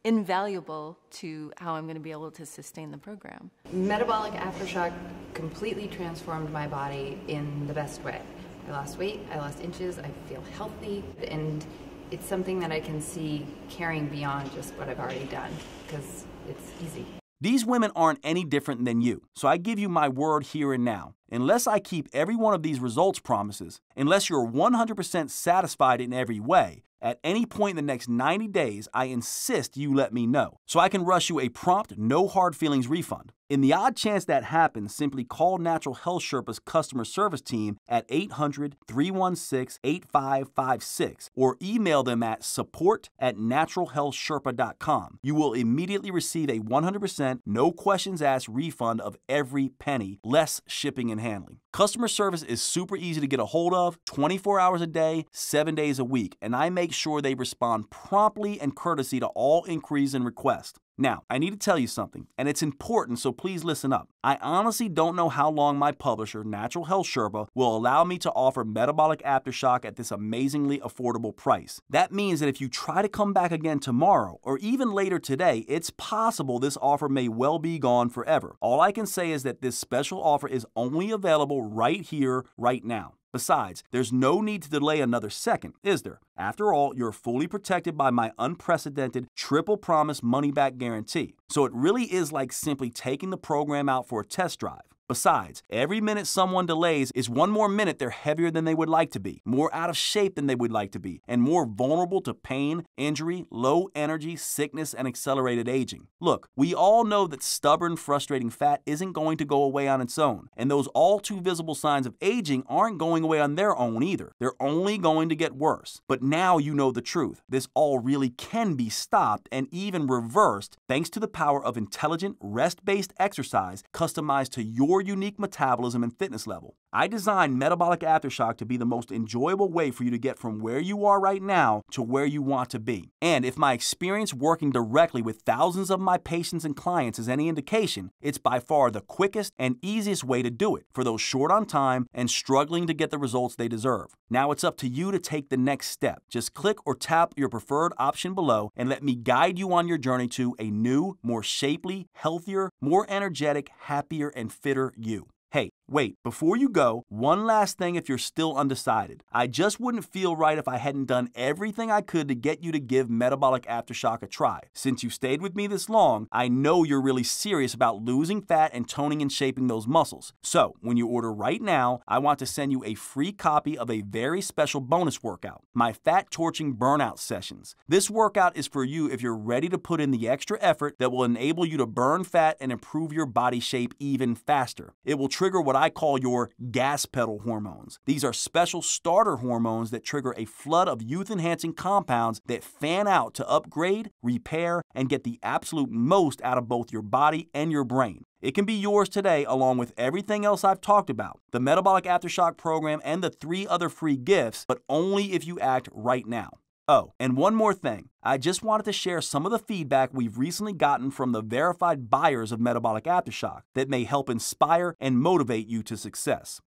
invaluable to how I'm going to be able to sustain the program. Metabolic Aftershock completely transformed my body in the best way. I lost weight, I lost inches, I feel healthy, and it's something that I can see carrying beyond just what I've already done because it's easy. These women aren't any different than you, so I give you my word here and now. Unless I keep every one of these results promises, unless you're 100% satisfied in every way, at any point in the next 90 days, I insist you let me know, so I can rush you a prompt, no hard feelings refund. In the odd chance that happens, simply call Natural Health Sherpa's customer service team at 800-316-8556 or email them at support@naturalhealthsherpa.com. You will immediately receive a 100% no questions asked refund of every penny, less shipping and handling. Customer service is super easy to get a hold of, 24 hours a day, 7 days a week, and I make sure they respond promptly and courtesy to all inquiries and requests. Now, I need to tell you something, and it's important, so please listen up. I honestly don't know how long my publisher, Natural Health Sherpa, will allow me to offer Metabolic Aftershock at this amazingly affordable price. That means that if you try to come back again tomorrow, or even later today, it's possible this offer may well be gone forever. All I can say is that this special offer is only available right here, right now. Besides, there's no need to delay another second, is there? After all, you're fully protected by my unprecedented triple promise money-back guarantee. So it really is like simply taking the program out for a test drive. Besides, every minute someone delays is one more minute they're heavier than they would like to be, more out of shape than they would like to be, and more vulnerable to pain, injury, low energy, sickness, and accelerated aging. Look, we all know that stubborn, frustrating fat isn't going to go away on its own, and those all too visible signs of aging aren't going away on their own either. They're only going to get worse. But now you know the truth. This all really can be stopped and even reversed thanks to the power of intelligent, rest-based exercise customized to your unique metabolism and fitness level. I designed Metabolic Aftershock to be the most enjoyable way for you to get from where you are right now to where you want to be. And if my experience working directly with thousands of my patients and clients is any indication, it's by far the quickest and easiest way to do it for those short on time and struggling to get the results they deserve. Now it's up to you to take the next step. Just click or tap your preferred option below and let me guide you on your journey to a new, more shapely, healthier, more energetic, happier, and fitter you. Hey, wait, before you go, one last thing if you're still undecided. I just wouldn't feel right if I hadn't done everything I could to get you to give Metabolic Aftershock a try. Since you stayed with me this long, I know you're really serious about losing fat and toning and shaping those muscles. So, when you order right now, I want to send you a free copy of a very special bonus workout, my Fat Torching Burnout Sessions. This workout is for you if you're ready to put in the extra effort that will enable you to burn fat and improve your body shape even faster. It will trigger what I call your gas pedal hormones. These are special starter hormones that trigger a flood of youth-enhancing compounds that fan out to upgrade, repair, and get the absolute most out of both your body and your brain. It can be yours today along with everything else I've talked about, the Metabolic Aftershock program and the 3 other free gifts, but only if you act right now. Oh, and one more thing. I just wanted to share some of the feedback we've recently gotten from the verified buyers of Metabolic Aftershock that may help inspire and motivate you to success.